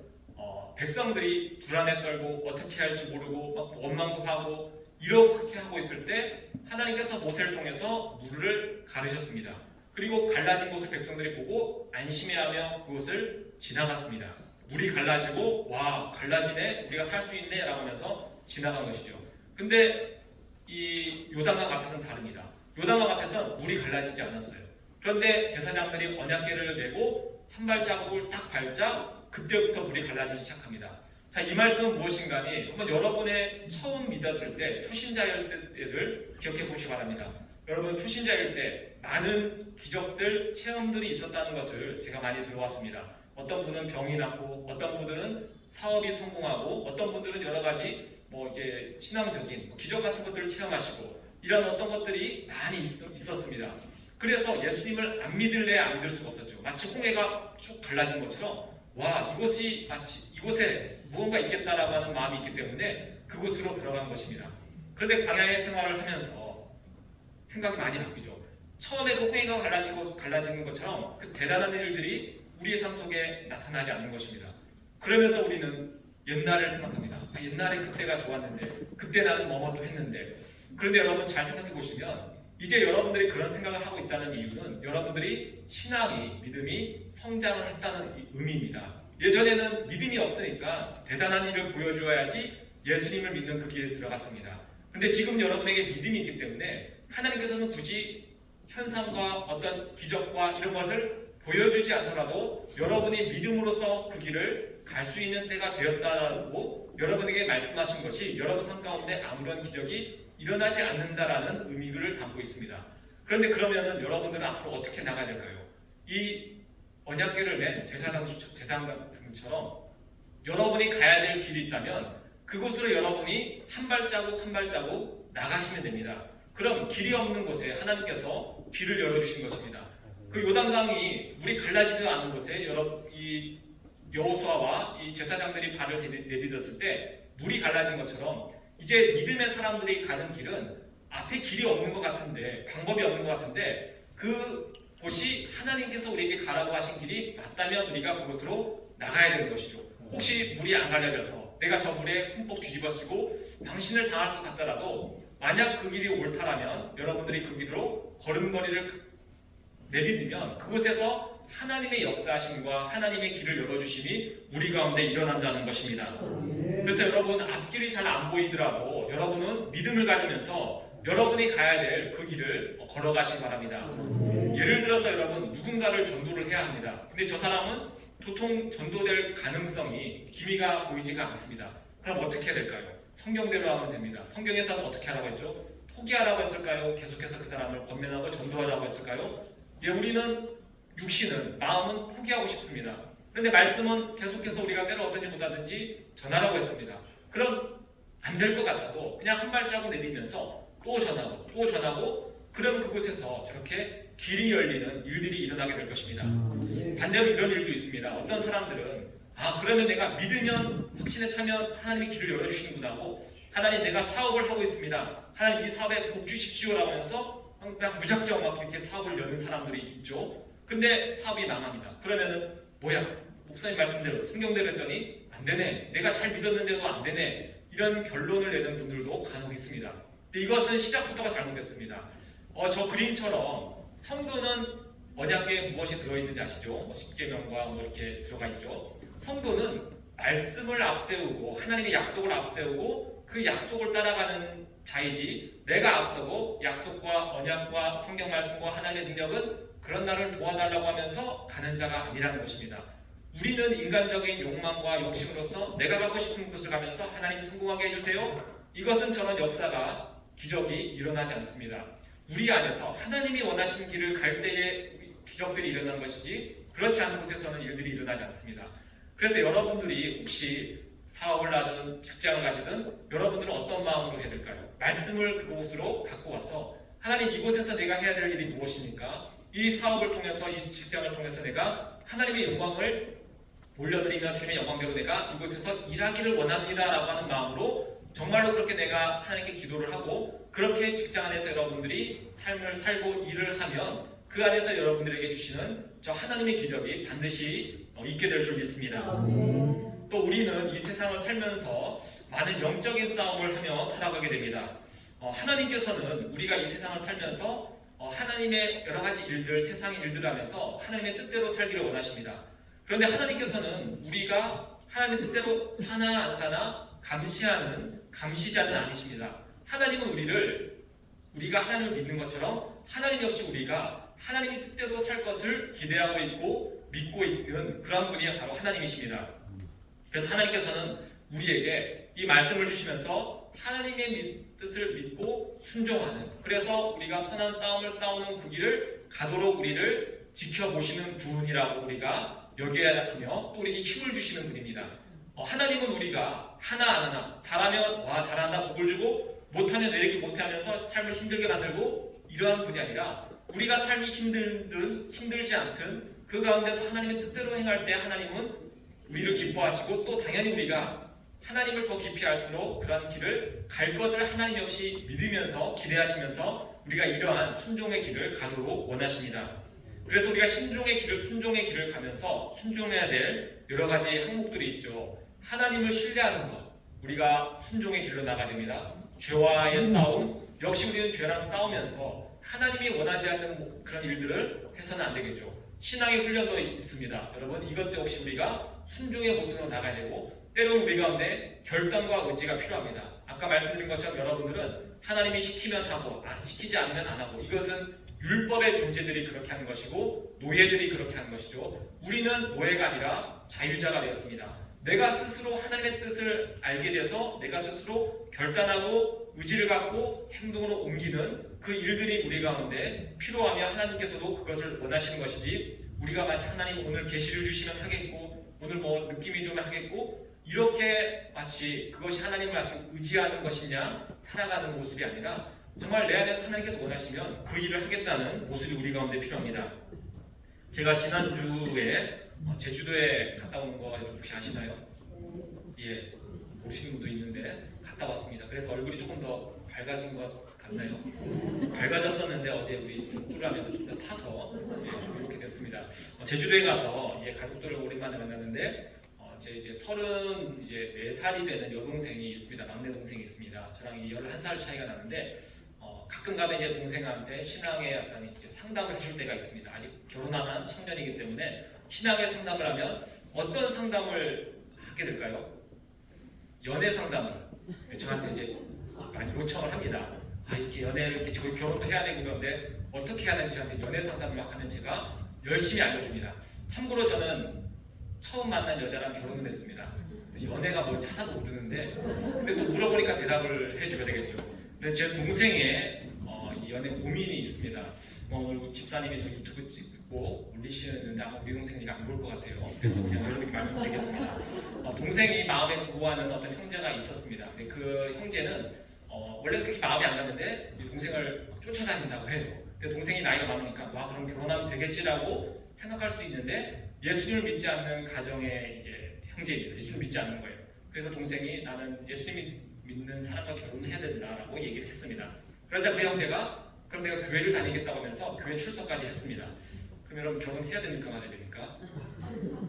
백성들이 불안에 떨고 어떻게 할지 모르고 막 원망도 하고 이렇게 하고 있을 때 하나님께서 모세를 통해서 물을 가르셨습니다. 그리고 갈라진 곳을 백성들이 보고 안심해하며 그곳을 지나갔습니다. 물이 갈라지고 와, 갈라지네, 우리가 살 수 있네 라고 하면서 지나간 것이죠. 근데 이 요단강 앞에서는 다릅니다. 요단강 앞에서는 물이 갈라지지 않았어요. 그런데 제사장들이 언약궤를 메고 한 발자국을 딱 밟자 그때부터 물이 갈라지기 시작합니다. 자, 이 말씀은 무엇인가니 한번 여러분의 처음 믿었을 때 초신자일 때를 기억해 보시기 바랍니다. 여러분, 초신자일 때 많은 기적들, 체험들이 있었다는 것을 제가 많이 들어왔습니다. 어떤 분은 병이 낫고 어떤 분들은 사업이 성공하고 어떤 분들은 여러 가지 이게 신앙적인 기적 같은 것들을 체험하시고 이런 어떤 것들이 많이 있었습니다. 그래서 예수님을 안 믿을래 안 믿을 수가 없었죠. 마치 홍해가 쭉 갈라진 것처럼 와, 이곳이 마치 이곳에 무언가 있겠다라고 하는 마음이 있기 때문에 그곳으로 들어간 것입니다. 그런데 광야의 생활을 하면서 생각이 많이 바뀌죠. 처음에도 홍해가 갈라지는 것처럼 그 대단한 일들이 우리의 삶 속에 나타나지 않는 것입니다. 그러면서 우리는 옛날을 생각합니다. 옛날에 그때가 좋았는데 그때 나는 뭐뭐 했는데. 그런데 여러분 잘 생각해 보시면 이제 여러분들이 그런 생각을 하고 있다는 이유는 여러분들이 신앙이, 믿음이 성장을 했다는 의미입니다. 예전에는 믿음이 없으니까 대단한 일을 보여주어야지 예수님을 믿는 그 길에 들어갔습니다. 근데 지금 여러분에게 믿음이 있기 때문에 하나님께서는 굳이 현상과 어떤 기적과 이런 것을 보여주지 않더라도 여러분이 믿음으로써 그 길을 갈 수 있는 때가 되었다고 여러분에게 말씀하신 것이 여러분 삶 가운데 아무런 기적이 일어나지 않는다라는 의미를 담고 있습니다. 그런데 그러면은 여러분들은 앞으로 어떻게 나가야 될까요? 이 언약궤를 맨 제사장처럼 여러분이 가야 될 길이 있다면 그곳으로 여러분이 한 발자국 한 발자국 나가시면 됩니다. 그럼 길이 없는 곳에 하나님께서 길을 열어주신 것입니다. 그 요단강이 물이 갈라지지 않은 곳에 이 여호수아와 이 제사장들이 발을 내디뎠을 때 물이 갈라진 것처럼 이제 믿음의 사람들이 가는 길은 앞에 길이 없는 것 같은데 방법이 없는 것 같은데 그 곳이 하나님께서 우리에게 가라고 하신 길이 맞다면 우리가 그곳으로 나가야 되는 것이죠. 혹시 물이 안 갈라져서 내가 저 물에 흠뻑 뒤집어지고 망신을 당할 것 같더라도 만약 그 길이 옳다라면 여러분들이 그 길로 걸음걸이를 내디디면 그곳에서 하나님의 역사하심과 하나님의 길을 열어주심이 우리 가운데 일어난다는 것입니다. 그래서 여러분 앞길이 잘 안 보이더라도 여러분은 믿음을 가지면서 여러분이 가야 될 그 길을 걸어가시기 바랍니다. 예를 들어서 여러분 누군가를 전도를 해야 합니다. 근데 저 사람은 도통 전도될 가능성이 기미가 보이지가 않습니다. 그럼 어떻게 해야 될까요? 성경대로 하면 됩니다. 성경에서는 어떻게 하라고 했죠? 포기하라고 했을까요? 계속해서 그 사람을 권면하고 전도하라고 했을까요? 우리는 육신은, 마음은 포기하고 싶습니다. 그런데 말씀은 계속해서 우리가 때로 어든지 못하든지 전하라고 했습니다. 그럼 안 될 것 같아도 그냥 한 발자국 내디면서 또 전하고 또 전하고, 그러면 그곳에서 저렇게 길이 열리는 일들이 일어나게 될 것입니다. 반대로 이런 일도 있습니다. 어떤 사람들은 그러면 내가 믿으면, 확신에 차면 하나님이 길을 열어주시는구나 하고, 하나님 내가 사업을 하고 있습니다, 하나님 이 사업에 복 주십시오라고 하면서 그냥 무작정 막 이렇게 사업을 여는 사람들이 있죠. 근데 사업이 망합니다. 그러면은 뭐야, 목사님 말씀대로 성경대로 했더니 안 되네, 내가 잘 믿었는데도 안 되네, 이런 결론을 내는 분들도 간혹 있습니다. 근데 이것은 시작부터가 잘못됐습니다. 저 그림처럼 성도는 언약에 무엇이 들어있는지 아시죠? 10계명과 이렇게 들어가 있죠. 성도는 말씀을 앞세우고 하나님의 약속을 앞세우고 그 약속을 따라가는 자이지, 내가 앞서고 약속과 언약과 성경 말씀과 하나님의 능력은 그런 나를 도와달라고 하면서 가는 자가 아니라는 것입니다. 우리는 인간적인 욕망과 욕심으로서 내가 가고 싶은 곳을 가면서 하나님 성공하게 해주세요, 이것은 저런 역사가, 기적이 일어나지 않습니다. 우리 안에서 하나님이 원하시는 길을 갈 때에 기적들이 일어나는 것이지, 그렇지 않은 곳에서는 일들이 일어나지 않습니다. 그래서 여러분들이 혹시 사업을 하든 직장을 가지든 여러분들은 어떤 마음으로 해야 될까요? 말씀을 그곳으로 갖고 와서 하나님, 이곳에서 내가 해야 될 일이 무엇입니까? 이 사업을 통해서, 이 직장을 통해서 내가 하나님의 영광을 올려드리며 주님의 영광대로 내가 이곳에서 일하기를 원합니다 라고 하는 마음으로 정말로 그렇게 내가 하나님께 기도를 하고, 그렇게 직장 안에서 여러분들이 삶을 살고 일을 하면 그 안에서 여러분들에게 주시는 저 하나님의 기적이 반드시 있게 될 줄 믿습니다. 또 우리는 이 세상을 살면서 많은 영적인 싸움을 하며 살아가게 됩니다. 하나님께서는 우리가 이 세상을 살면서 하나님의 여러 가지 일들, 세상의 일들을 하면서 하나님의 뜻대로 살기를 원하십니다. 그런데 하나님께서는 우리가 하나님의 뜻대로 사나 안 사나 감시하는 감시자는 아니십니다. 하나님은 우리가 하나님을 믿는 것처럼 하나님 역시 우리가 하나님의 뜻대로 살 것을 기대하고 있고 믿고 있는 그런 분이 바로 하나님이십니다. 그래서 하나님께서는 우리에게 이 말씀을 주시면서 하나님의 뜻을 믿고 순종하는, 그래서 우리가 선한 싸움을 싸우는 그 길을 가도록 우리를 지켜보시는 분이라고 우리가 여겨야 하며, 또 우리에게 힘을 주시는 분입니다. 하나님은 우리가 하나 안 하나, 잘하면 와 잘한다 복을 주고, 못하면 내리기 못해 하면서 삶을 힘들게 만들고, 이러한 분이 아니라 우리가 삶이 힘들든 힘들지 않든 그 가운데서 하나님의 뜻대로 행할 때 하나님은 우리를 기뻐하시고, 또 당연히 우리가 하나님을 더 깊이 알수록 그런 길을 갈 것을 하나님 역시 믿으면서 기대하시면서 우리가 이러한 순종의 길을 가도록 원하십니다. 그래서 우리가 순종의 길을 가면서 순종해야 될 여러 가지 항목들이 있죠. 하나님을 신뢰하는 것, 우리가 순종의 길로 나가야 됩니다. 죄와의 싸움, 역시 우리는 죄랑 싸우면서 하나님이 원하지 않는 그런 일들을 해서는 안 되겠죠. 신앙의 훈련도 있습니다. 여러분, 이것 역시 우리가 순종의 모습으로 나가야 되고, 때로는 우리 가운데 결단과 의지가 필요합니다. 아까 말씀드린 것처럼 여러분들은 하나님이 시키면 하고 시키지 않으면 안 하고, 이것은 율법의 존재들이 그렇게 하는 것이고 노예들이 그렇게 하는 것이죠. 우리는 노예가 아니라 자유자가 되었습니다. 내가 스스로 하나님의 뜻을 알게 돼서 내가 스스로 결단하고 의지를 갖고 행동으로 옮기는 그 일들이 우리 가운데 필요하며, 하나님께서도 그것을 원하시는 것이지, 우리가 마치 하나님 오늘 계시를 주시면 하겠고 오늘 느낌이 좀 하겠고 이렇게 마치 그것이 하나님을 마치 의지하는 것이냐 살아가는 모습이 아니라, 정말 내 안에서 하나님께서 원하시면 그 일을 하겠다는 모습이 우리 가운데 필요합니다. 제가 지난주에 제주도에 갔다 온 거 혹시 아시나요? 예, 모르시는 분도 있는데 갔다 왔습니다. 그래서 얼굴이 조금 더 밝아진 것 같나요? 밝아졌었는데 어제 우리 좀 꿀하면서 좀 더 타서 좀 이렇게 됐습니다. 제주도에 가서 이제 가족들을 오랜만에 만났는데 제 이제 34살이 되는 여동생이 있습니다. 막내 동생이 있습니다. 저랑 11살 차이가 나는데 가끔 가면 이제 동생한테 신앙의 어떤 이제 상담을 해줄 때가 있습니다. 아직 결혼 안 한 청년이기 때문에 신앙의 상담을 하면 어떤 상담을 하게 될까요? 연애 상담을 저한테 이제 많이 요청을 합니다. 이렇게 연애를 이렇게 결혼도 해야 되고 그런데 어떻게 해야 되는지 저한테 연애 상담을 막 하면 제가 열심히 알려줍니다. 참고로 저는 처음 만난 여자랑 결혼을 했습니다. 그래서 연애가 뭔지 하나도 모르는데 근데 또 물어보니까 대답을 해줘야 되겠죠. 근데 제 동생의 이 연애 고민이 있습니다. 오늘 집사님이 저 유튜브 찍고 올리시는데 아마 우리 동생이 안 볼 것 같아요. 그래서 그냥 여러분께 말씀드리겠습니다. 동생이 마음에 두고 하는 어떤 형제가 있었습니다. 근데 그 형제는 원래는 그렇게 마음에 안 갔는데 이 동생을 쫓아다닌다고 해요. 근데 동생이 나이가 많으니까 와 그럼 결혼하면 되겠지라고 생각할 수도 있는데 예수님을 믿지 않는 가정의 이제 형제입니다. 예수님을 믿지 않는 거예요. 그래서 동생이 나는 예수님 믿는 사람과 결혼해야 된다라고 얘기를 했습니다. 그러자 그 형제가 그럼 내가 교회를 다니겠다고 하면서 교회 출석까지 했습니다. 그럼 여러분 결혼해야 됩니까 말아야 됩니까?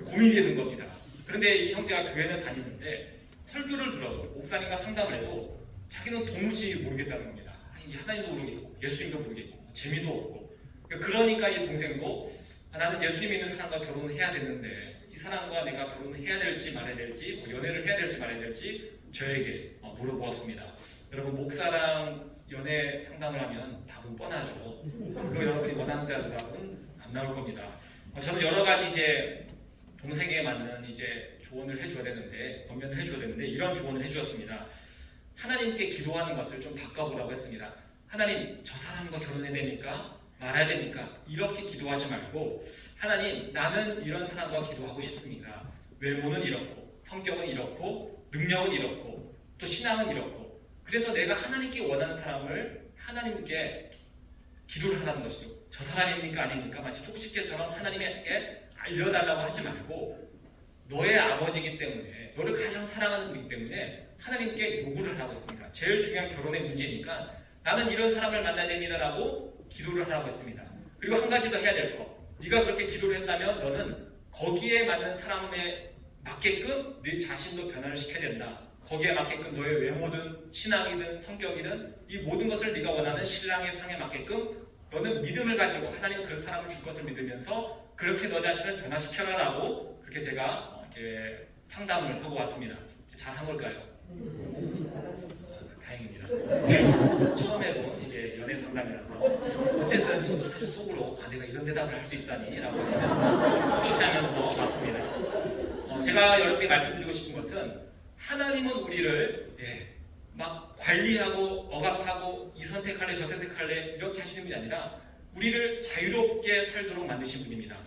고민이 되는 겁니다. 그런데 이 형제가 교회는 다니는데 설교를 들어도 목사님과 상담을 해도 자기는 도무지 모르겠다는 겁니다. 이 하나님도 모르겠고 예수님도 모르겠고 재미도 없고 그러니까 이 동생도 나는 예수님 믿는 사람과 결혼해야 되는데 이 사람과 내가 결혼해야 될지 말아야 될지 연애를 해야 될지 말아야 될지 저에게 물어보았습니다. 여러분 목사랑 연애 상담을 하면 답은 뻔하죠. 물론 여러분이 원하는 대로는 안 나올 겁니다. 저는 여러 가지 이제 동생에 맞는 이제 조언을 해줘야 되는데 권면을 해줘야 되는데 이런 조언을 해주었습니다. 하나님께 기도하는 것을 좀 바꿔보라고 했습니다. 하나님 저 사람과 결혼해야 됩니까? 말아야 됩니까? 이렇게 기도하지 말고 하나님 나는 이런 사람과 기도하고 싶습니다. 외모는 이렇고 성격은 이렇고 능력은 이렇고 또 신앙은 이렇고 그래서 내가 하나님께 원하는 사람을 하나님께 기도를 하라는 것이죠. 저 사람입니까 아닙니까? 마치 축식계처럼 하나님에게 알려달라고 하지 말고 너의 아버지이기 때문에 너를 가장 사랑하는 분이기 때문에 하나님께 요구를 하라고 했습니다. 제일 중요한 결혼의 문제니까 나는 이런 사람을 만나야 됩니다라고 기도를 하라고 했습니다. 그리고 한 가지 더 해야 될 거. 네가 그렇게 기도를 했다면 너는 거기에 맞는 사람에 맞게끔 네 자신도 변화를 시켜야 된다. 거기에 맞게끔 너의 외모든 신앙이든 성격이든 이 모든 것을 네가 원하는 신랑의 상에 맞게끔 너는 믿음을 가지고 하나님 그 사람을 줄 것을 믿으면서 그렇게 너 자신을 변화시켜라라고 그렇게 제가 이렇게 상담을 하고 왔습니다. 잘 한 걸까요? 다행입니다. 처음 해본 이제 연애 상담이라서 어쨌든 저도 사실 속으로 내가 이런 대답을 할 수 있다니라고 하면서 뿌듯해하면서 왔습니다. 제가 여러분께 말씀드리고 싶은 것은 하나님은 우리를 막 관리하고 억압하고 이 선택할래 저 선택할래 이렇게 하시는 분이 아니라 우리를 자유롭게 살도록 만드신 분입니다.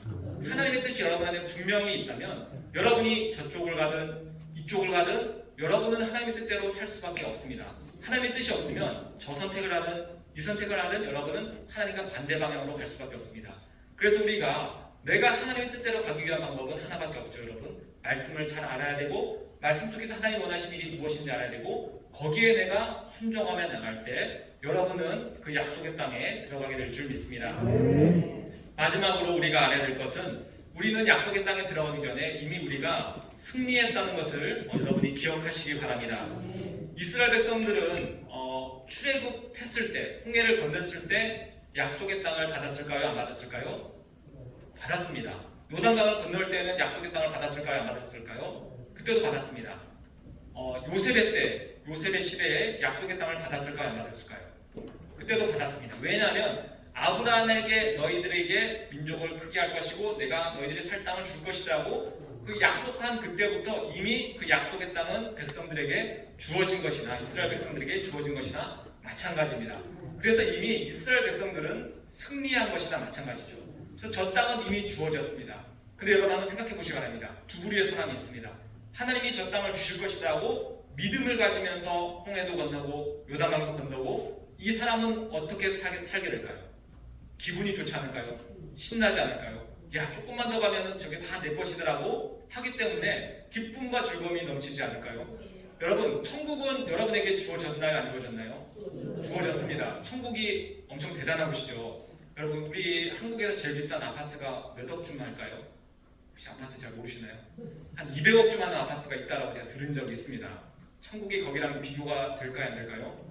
하나님의 뜻이 여러분 안에 분명히 있다면 여러분이 저쪽을 가든 이쪽을 가든 여러분은 하나님의 뜻대로 살 수밖에 없습니다. 하나님의 뜻이 없으면 저 선택을 하든 이 선택을 하든 여러분은 하나님과 반대 방향으로 갈 수밖에 없습니다. 그래서 우리가 내가 하나님의 뜻대로 가기 위한 방법은 하나밖에 없죠. 여러분 말씀을 잘 알아야 되고 말씀 속에서 하나님 원하시는 일이 무엇인지 알아야 되고 거기에 내가 순종하며 나갈 때 여러분은 그 약속의 땅에 들어가게 될 줄 믿습니다. 마지막으로 우리가 알아야 될 것은 우리는 약속의 땅에 들어가기 전에 이미 우리가 승리했다는 것을 여러분이 기억하시기 바랍니다. 이스라엘 백성들은 출애굽했을 때 홍해를 건넜을 때 약속의 땅을 받았을까요? 안 받았을까요? 받았습니다. 요단강을 건널 때는 약속의 땅을 받았을까요? 안 받았을까요? 그때도 받았습니다. 요셉의 때, 요셉의 시대에 약속의 땅을 받았을까요? 안 받았을까요? 그때도 받았습니다. 왜냐하면 아브라함에게 너희들에게 민족을 크게 할 것이고 내가 너희들이 살 땅을 줄 것이라고 그 약속한 그때부터 이미 그 약속의 땅은 백성들에게 주어진 것이나 이스라엘 백성들에게 주어진 것이나 마찬가지입니다. 그래서 이미 이스라엘 백성들은 승리한 것이나 마찬가지죠. 그래서 저 땅은 이미 주어졌습니다. 근데 여러분 한번 생각해 보시기 바랍니다. 두 부류의 사람이 있습니다. 하나님이 저 땅을 주실 것이라고 믿음을 가지면서 홍해도 건너고 요단강도 건너고 이 사람은 어떻게 살게 될까요? 기분이 좋지 않을까요? 신나지 않을까요? 야 조금만 더 가면 저게 다 내 것이더라고 하기 때문에 기쁨과 즐거움이 넘치지 않을까요? 여러분 천국은 여러분에게 주어졌나요? 안 주어졌나요? 주어졌습니다. 천국이 엄청 대단한 곳이죠. 여러분 우리 한국에서 제일 비싼 아파트가 몇 억 주만 할까요? 혹시 아파트 잘 모르시나요? 한 200억 주만 하는 아파트가 있다고 제가 들은 적이 있습니다. 천국이 거기랑 비교가 될까요? 안 될까요?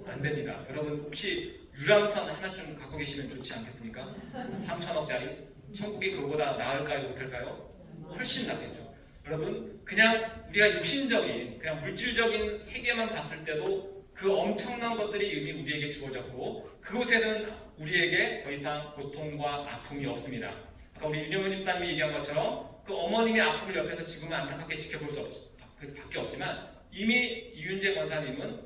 안 됩니다. 여러분 혹시 유람선 하나쯤 갖고 계시면 좋지 않겠습니까? 3천억짜리 천국이 그거보다 나을까요? 못할까요? 훨씬 낫겠죠. 여러분 그냥 우리가 육신적인 그냥 물질적인 세계만 봤을 때도 그 엄청난 것들이 이미 우리에게 주어졌고 그곳에는 우리에게 더 이상 고통과 아픔이 없습니다. 아까 우리 윤영은 집사님이 얘기한 것처럼 그 어머님의 아픔을 옆에서 지금은 안타깝게 지켜볼 수 밖에 없지만 이미 이윤재 권사님은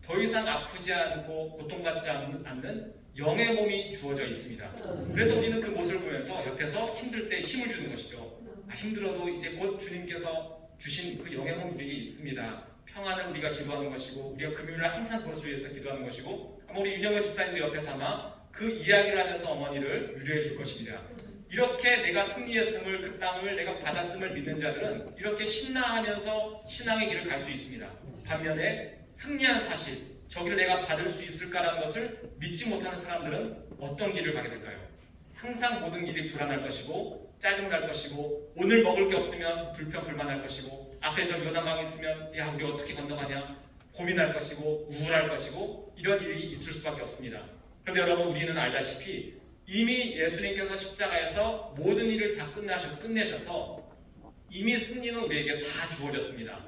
더 이상 아프지 않고 고통받지 않는 영의 몸이 주어져 있습니다. 그래서 우리는 그 모습을 보면서 옆에서 힘들 때 힘을 주는 것이죠. 힘들어도 이제 곧 주님께서 주신 그 영의 몸이 우리에게 있습니다. 평안을 우리가 기도하는 것이고 우리가 금요일날 항상 그것을 위해서 기도하는 것이고 아마 우리 윤영호 집사님도 옆에서 아마 그 이야기를 하면서 어머니를 위로해 줄 것입니다. 이렇게 내가 승리했음을 그 땅을 내가 받았음을 믿는 자들은 이렇게 신나하면서 신앙의 길을 갈 수 있습니다. 반면에 승리한 사실, 저기를 내가 받을 수 있을까라는 것을 믿지 못하는 사람들은 어떤 길을 가게 될까요? 항상 모든 일이 불안할 것이고 짜증날 것이고 오늘 먹을 게 없으면 불평불만할 것이고 앞에 저 요단강이 있으면 야 우리 어떻게 건너가냐 고민할 것이고 우울할 것이고 이런 일이 있을 수밖에 없습니다. 그런데 여러분 우리는 알다시피 이미 예수님께서 십자가에서 모든 일을 다 끝내셔서 이미 승리는 우리에게 다 주어졌습니다.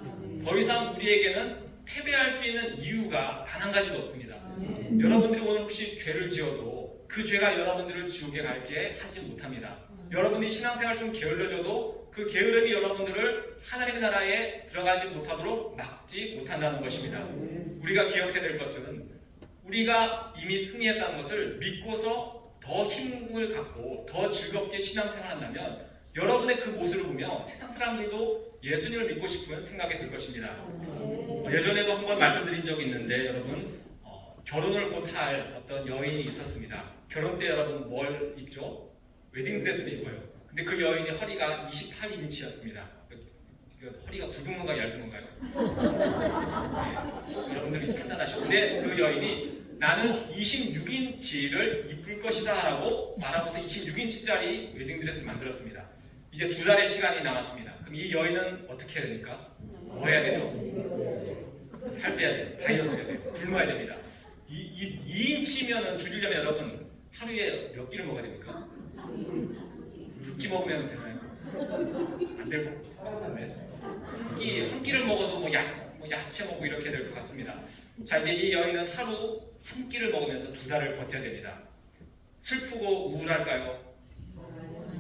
더 이상 우리에게는 패배할 수 있는 이유가 단 한 가지도 없습니다. 여러분들이 오늘 혹시 죄를 지어도 그 죄가 여러분들을 지옥에 갈게 하지 못합니다. 여러분이 신앙생활 좀 게을러져도 그 게으름이 여러분들을 하나님의 나라에 들어가지 못하도록 막지 못한다는 것입니다. 우리가 기억해야 될 것은 우리가 이미 승리했다는 것을 믿고서 더 힘을 갖고 더 즐겁게 신앙생활 한다면 여러분의 그 모습을 보며 세상 사람들도 예수님을 믿고 싶은 생각이 들 것입니다. 예전에도 한번 말씀드린 적이 있는데 여러분 결혼을 곧 할 어떤 여인이 있었습니다. 결혼 때 여러분 뭘 입죠? 웨딩드레스를 입어요. 근데 그 여인이 허리가 28인치였습니다. 허리가 굵은 건가요? 얇은 건가요? 네, 여러분들이 판단하시고 근데 그 여인이 나는 26인치를 입을 것이다 라고 말하고서 26인치짜리 웨딩드레스를 만들었습니다. 이제 2달의 시간이 남았습니다. 그럼 이 여인은 어떻게 해야 됩니까? 뭐 해야 되죠? 살 빼야 돼요. 다이어트 해야 돼요. 굶어야 됩니다. 2인치면은 줄이려면 여러분 하루에 몇 끼를 먹어야 됩니까? 6끼 먹으면 되나요? 안 될 것 같은데 한 끼를 먹어도 뭐 야채 먹고 이렇게 될 것 같습니다. 자 이제 이 여인은 하루 한 끼를 먹으면서 2달을 버텨야 됩니다. 슬프고 우울할까요?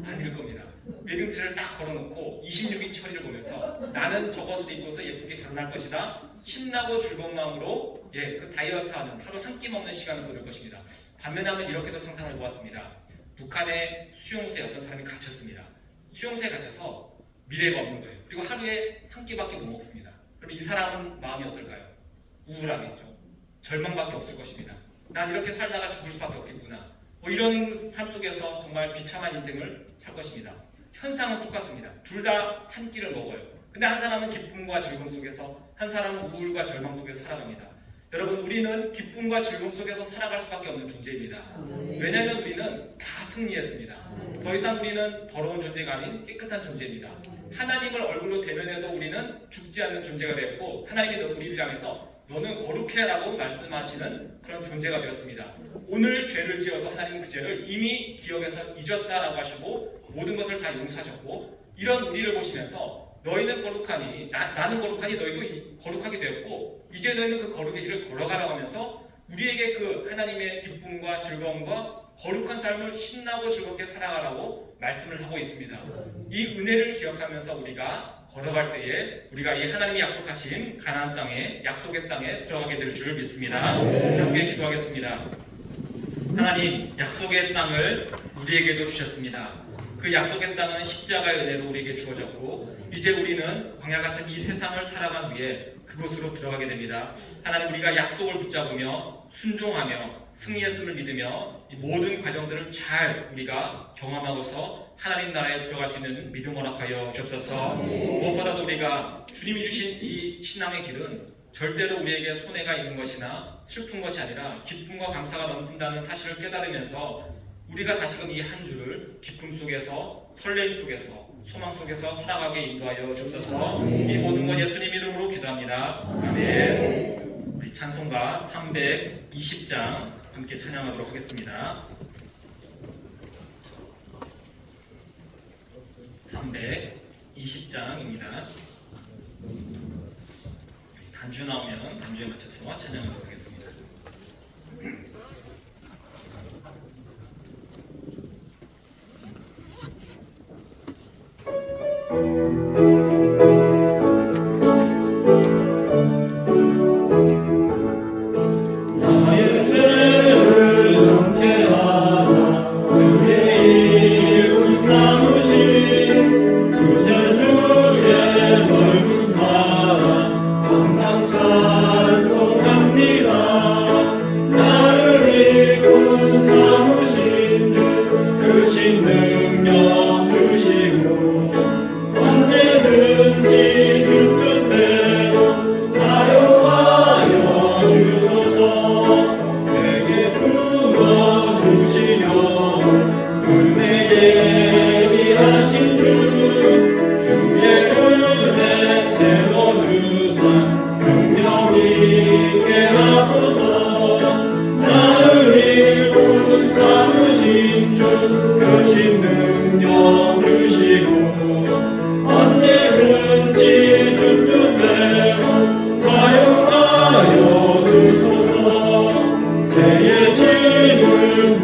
아닐 겁니다. 웨딩드레스를 딱 걸어놓고 26인치 허리를 보면서 나는 저것을 입고서 예쁘게 결혼할 것이다. 신나고 즐거운 마음으로 그 다이어트하는 하루 한 끼 먹는 시간을 보낼 것입니다. 반면하면 이렇게도 상상을 해보았습니다. 북한의 수용소에 어떤 사람이 갇혔습니다. 수용소에 갇혀서 미래가 없는 거예요. 그리고 하루에 한 끼밖에 못 먹습니다. 그럼 이 사람은 마음이 어떨까요? 우울하겠죠. 절망밖에 없을 것입니다. 난 이렇게 살다가 죽을 수밖에 없겠구나. 이런 삶 속에서 정말 비참한 인생을 살 것입니다. 현상은 똑같습니다. 둘 다 한 끼를 먹어요. 근데 한 사람은 기쁨과 즐거움 속에서 한 사람은 우울과 절망 속에서 살아갑니다. 여러분 우리는 기쁨과 즐거움 속에서 살아갈 수밖에 없는 존재입니다. 왜냐하면 우리는 다 승리했습니다. 더 이상 우리는 더러운 존재가 아닌 깨끗한 존재입니다. 하나님을 얼굴로 대면해도 우리는 죽지 않는 존재가 되었고 하나님이 우리를 향해서 너는 거룩해라고 말씀하시는 그런 존재가 되었습니다. 오늘 죄를 지어도 하나님은 그 죄를 이미 기억해서 잊었다라고 하시고 모든 것을 다 용서하셨고 이런 우리를 보시면서 너희는 거룩하니 나는 거룩하니 너희도 거룩하게 되었고 이제 너희는 그 거룩의 길을 걸어가라고 하면서 우리에게 그 하나님의 기쁨과 즐거움과 거룩한 삶을 신나고 즐겁게 살아가라고 말씀을 하고 있습니다. 이 은혜를 기억하면서 우리가 걸어갈 때에 우리가 이 하나님이 약속하신 가나안 땅에 약속의 땅에 들어가게 될 줄 믿습니다. 함께 기도하겠습니다. 하나님 약속의 땅을 우리에게도 주셨습니다. 그 약속의 땅은 십자가의 은혜로 우리에게 주어졌고 이제 우리는 광야 같은 이 세상을 살아간 후에 그곳으로 들어가게 됩니다. 하나님 우리가 약속을 붙잡으며 순종하며 승리했음을 믿으며 이 모든 과정들을 잘 우리가 경험하고서 하나님 나라에 들어갈 수 있는 믿음 허락하여 주옵소서. 무엇보다도 우리가 주님이 주신 이 신앙의 길은 절대로 우리에게 손해가 있는 것이나 슬픈 것이 아니라 기쁨과 감사가 넘친다는 사실을 깨달으면서 우리가 다시금 이 한 주를 기쁨 속에서 설렘 속에서 소망 속에서 살아가게 인도하여 주옵소서. 이 모든 것 예수님 이름으로 기도합니다. 아멘. 우리 찬송가 320장 함께 찬양하도록 하겠습니다. 320장입니다. 단주 나오면 단주에 맞춰서 찬양하도록 하겠습니다.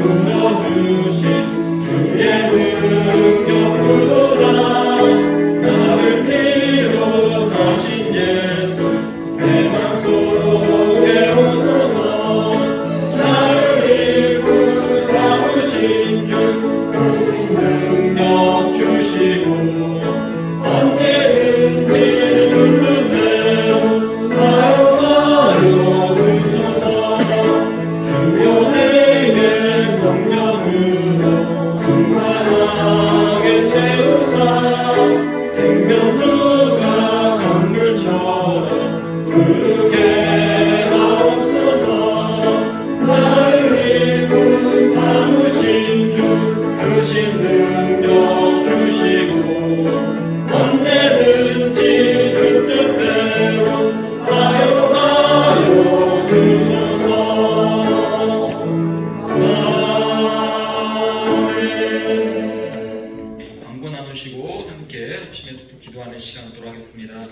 불러주신 주의 능력 그도다. 나를 피로 사신 예수 내 맘속에 오소서. 나를 일구 삼으신 주 크신 능력 주시고 언제든지 주는 대로 사용하여 주소서. 주여 내게 성령으로 충만하게 채우사 생명수가 강물처럼 흐르게 하옵소서. 나를 일구 삼으신 주 크신 능력 주시고 언제든지 주 뜻대로 사용하여 주소서. 아멘. 광고 나누시고 함께 합심해서 또 기도하는 시간 갖도록 하겠습니다.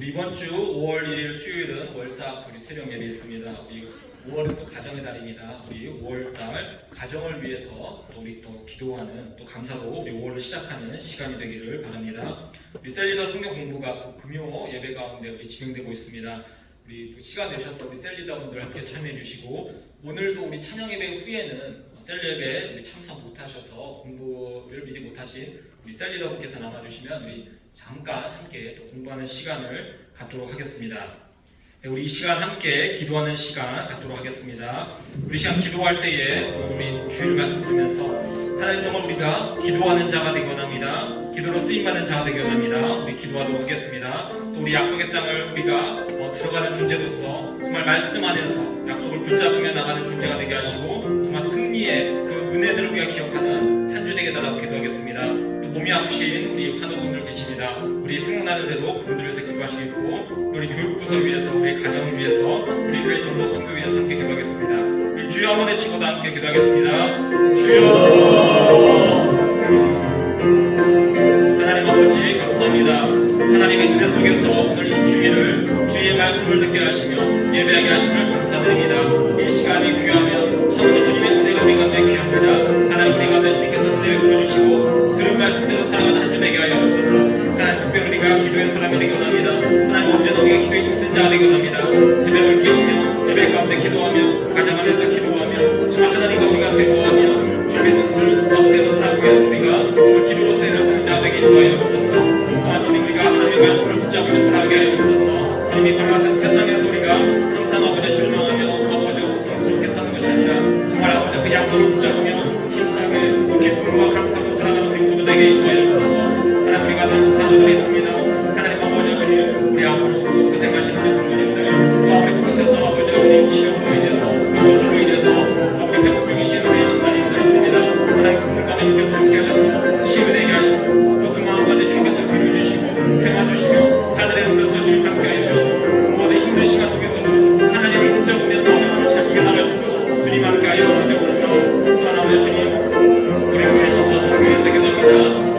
이번 주 5월 1일 수요일은 월사 우리 새벽 예배 있습니다. 우리 5월은 또 가정의 달입니다. 우리 5월달 가정을 위해서 또 우리 또 기도하는 또 감사로 우리 5월을 시작하는 시간이 되기를 바랍니다. 우리 셀리더 성경 공부가 금요 예배 가운데 우리 진행되고 있습니다. 우리 또 시간 되셔서 우리 셀리더분들 함께 참여해 주시고 오늘도 우리 찬양 예배 후에는 셀 예배 우리 참석 못하셔서 공부를 미리 못하신 우리 셀리더분께서 남아주시면 우리 잠깐 함께 또 공부하는 시간을 갖도록 하겠습니다. 우리 이 시간 함께 기도하는 시간 갖도록 하겠습니다. 우리 시간 기도할 때에 우리 주일 말씀 들으면서 하나님 정말 우리가 기도하는 자가 되기 원합니다. 기도로 쓰임받는 자가 되기 원합니다. 우리 기도하도록 하겠습니다. 또 우리 약속의 땅을 우리가 들어가는 존재로서 정말 말씀 안에서 약속을 붙잡으며 나가는 존재가 되게 하시고 정말 승리의 그 은혜들을 우리가 기억하는 한 주 되게 달라고 기도하겠습니다. 또 몸이 아프신 우리 환우분들 계십니다. 우리 생각나는 대로 그분들 위해서 기도하시겠고 우리 교육부서 위해서 우리 가정을 위해서 우리 교회 전도 선교 위해서 함께 기도하겠습니다. 우리 주여 한번 외치고 다 함께 기도하겠습니다. 주여. 하나님 아버지 감사합니다. 하나님의 은혜 속에서 오늘 이 주일을 주의 말씀을 듣게 하시며 예배하게 하심을 감사드립니다. 이 시간이 귀하면 참으로 주님의 은혜가 우리 가운데 귀합니다. 하나님 우리 가운데 주님께서 은혜를 보여주시고 들은 말씀대로 살아가는 한 주 되게 하여 주옵소서. 하나님 특별히 우리가 기도의 사람이 되기 원합니다. 하나님 언제나 우리가 기도에 힘쓴 자가 되기 원합니다. 새벽을 깨우며 예배 가운데 기도하며 가정 안에서 기도하며 정말 하나님과 우리가 대화하며 주님의 뜻을 가운데로 살아가기 위해서 우리가 정말 기도로 세를 쓰는 자가 되게 인도하여 주옵소서. 정말 주님 우리가 하나님의 말씀을 붙잡으며 살아가게 하여 주옵소서. 주님이 바로 같은 세상에서 우리가 항상 아버지 실망하며 아버지 그렇게 사는 것이 아니라 정말 아버지 그 약속을 붙잡으며 힘차게 기쁨과 감사로 살아가는 우리 모두 되게 인도하여 주옵소서. 하나님 우리가 하나도 있습니다. 하나님 아버지 주님 우리 앞으로 고생하시는 우리 성도님들 우리 그곳에서 아버지 주님 치료로 인해서 이것으로 인해서 우리 회복 중이신 우리 집사님들 있습니다. 하나님 그분 가운데 주께서 함께 하셔서 치유되게 되게 하시고 또 그 마음 가운데 주님께서 위로해 주시고 평화 주시며 하늘의 은혜로 주님 함께 하여 주시고 모든 힘든 시간 속에서도 하나님을 붙잡으면서 하나님을 찾게 나갈 수 있도록 주님 함께 하여 주옵소서. 또 하나님 주님 우리 교회 전도 선교에 세게 됩니다.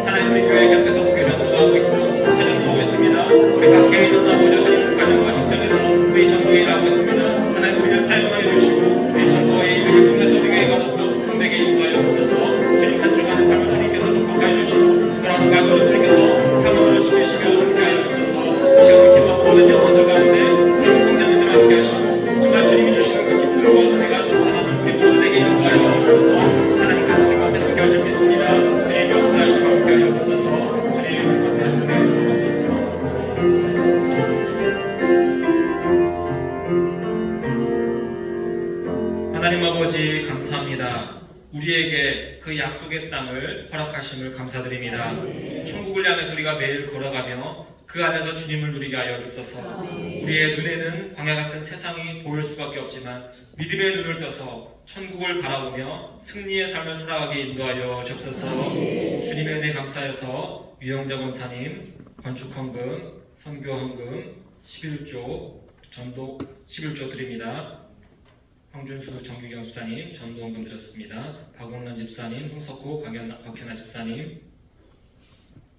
하나님 우리 교회 계속해서 교회를 도와하고 있고 가정도 하고 있습니다. 우리 각 교회 전도하고자 하는 가정과 직장에서 우리 전도에 일하고 있습니다. 하나님 우리를 사용하여 주시고 우리 전도의 일을 통해서 우리 교회가 더욱더 되게 인도하여 주옵소서. 주님 한 주간의 삶을 주님께서 축복하여 주시고 그러한 갈고를 주님께서 평온을 지키시며 함께하여 주옵소서. 지금 우리 기도하고 오는 영혼들 가운데 우리 성자님들 함께 하시고 정말 주님이 주시는 그 기쁨과 은혜가 넘쳐나는 우리 모두 되게 인도하여 주옵소서. 하나님께서 우리 가운데 함께 하실 수 있습니다. 주님 역사하시고 함께하여 주옵소서. 주님 가운데 함께하여 주옵소서. 하나님 아버지 감사합니다. 우리에게 그 약속의 땅을 허락하심을 감사드립니다. 천국을 향해서 우리가 매일 걸어가며 그 안에서 주님을 누리게 하여 주옵소서. 우리의 눈에는 광야 같은 세상이 보일 수밖에 없지만 믿음의 눈을 떠서 천국을 바라보며 승리의 삶을 살아가게 인도하여 주옵소서. 주님의 은혜 감사해서 유영자 권사님 건축헌금, 선교헌금 11조 전도 11조 드립니다. 황준수 정규경 집사님 전도헌금 드렸습니다. 박원란 집사님, 홍석호 곽현아 집사님,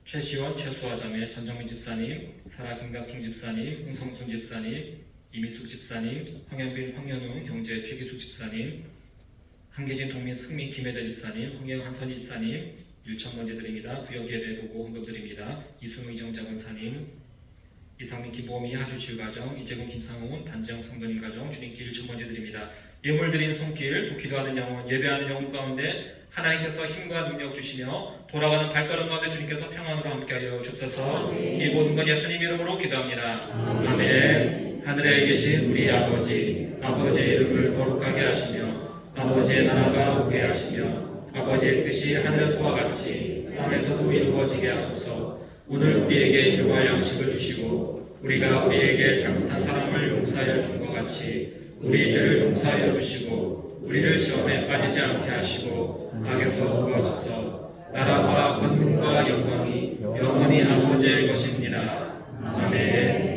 최시원 최수아자매 전정민 집사님, 사라 김갑중 집사님, 홍성순 집사님, 이미숙 집사님, 황현빈 황현웅 형제 최기숙 집사님, 한계진 동민 승민 김혜자 집사님, 홍영 한선희 집사님 1,000번째 드립니다. 구역 예배보고 헌금 드립니다. 이순우 이정자 권사님, 이상민 김보미 하주 지휘가정, 이재근 김상훈 반지영 성도님 가정 주님께 1,000번째 드립니다. 예물 드린 손길, 또 기도하는 영혼, 예배하는 영혼 가운데 하나님께서 힘과 능력 주시며 돌아가는 발걸음 가운데 주님께서 평안으로 함께하여 주옵소서. 이 모든 것 예수님 이름으로 기도합니다. 아멘. 하늘에 계신 우리 아버지, 아버지의 이름을 거룩하게 하시며 아버지의 나라가 오게 하시며 아버지의 뜻이 하늘에서와 같이 땅에서도 이루어지게 하소서. 오늘 우리에게 일용할 양식을 주시고 우리가 우리에게 잘못한 사람을 용서하여 준 것 같이 우리 죄를 용서하여 주시고 우리를 시험에 빠지지 않게 하시고 악에서 구하소서. 나라와 권능과 영광이 영원히 아버지의 것입니다. 아멘.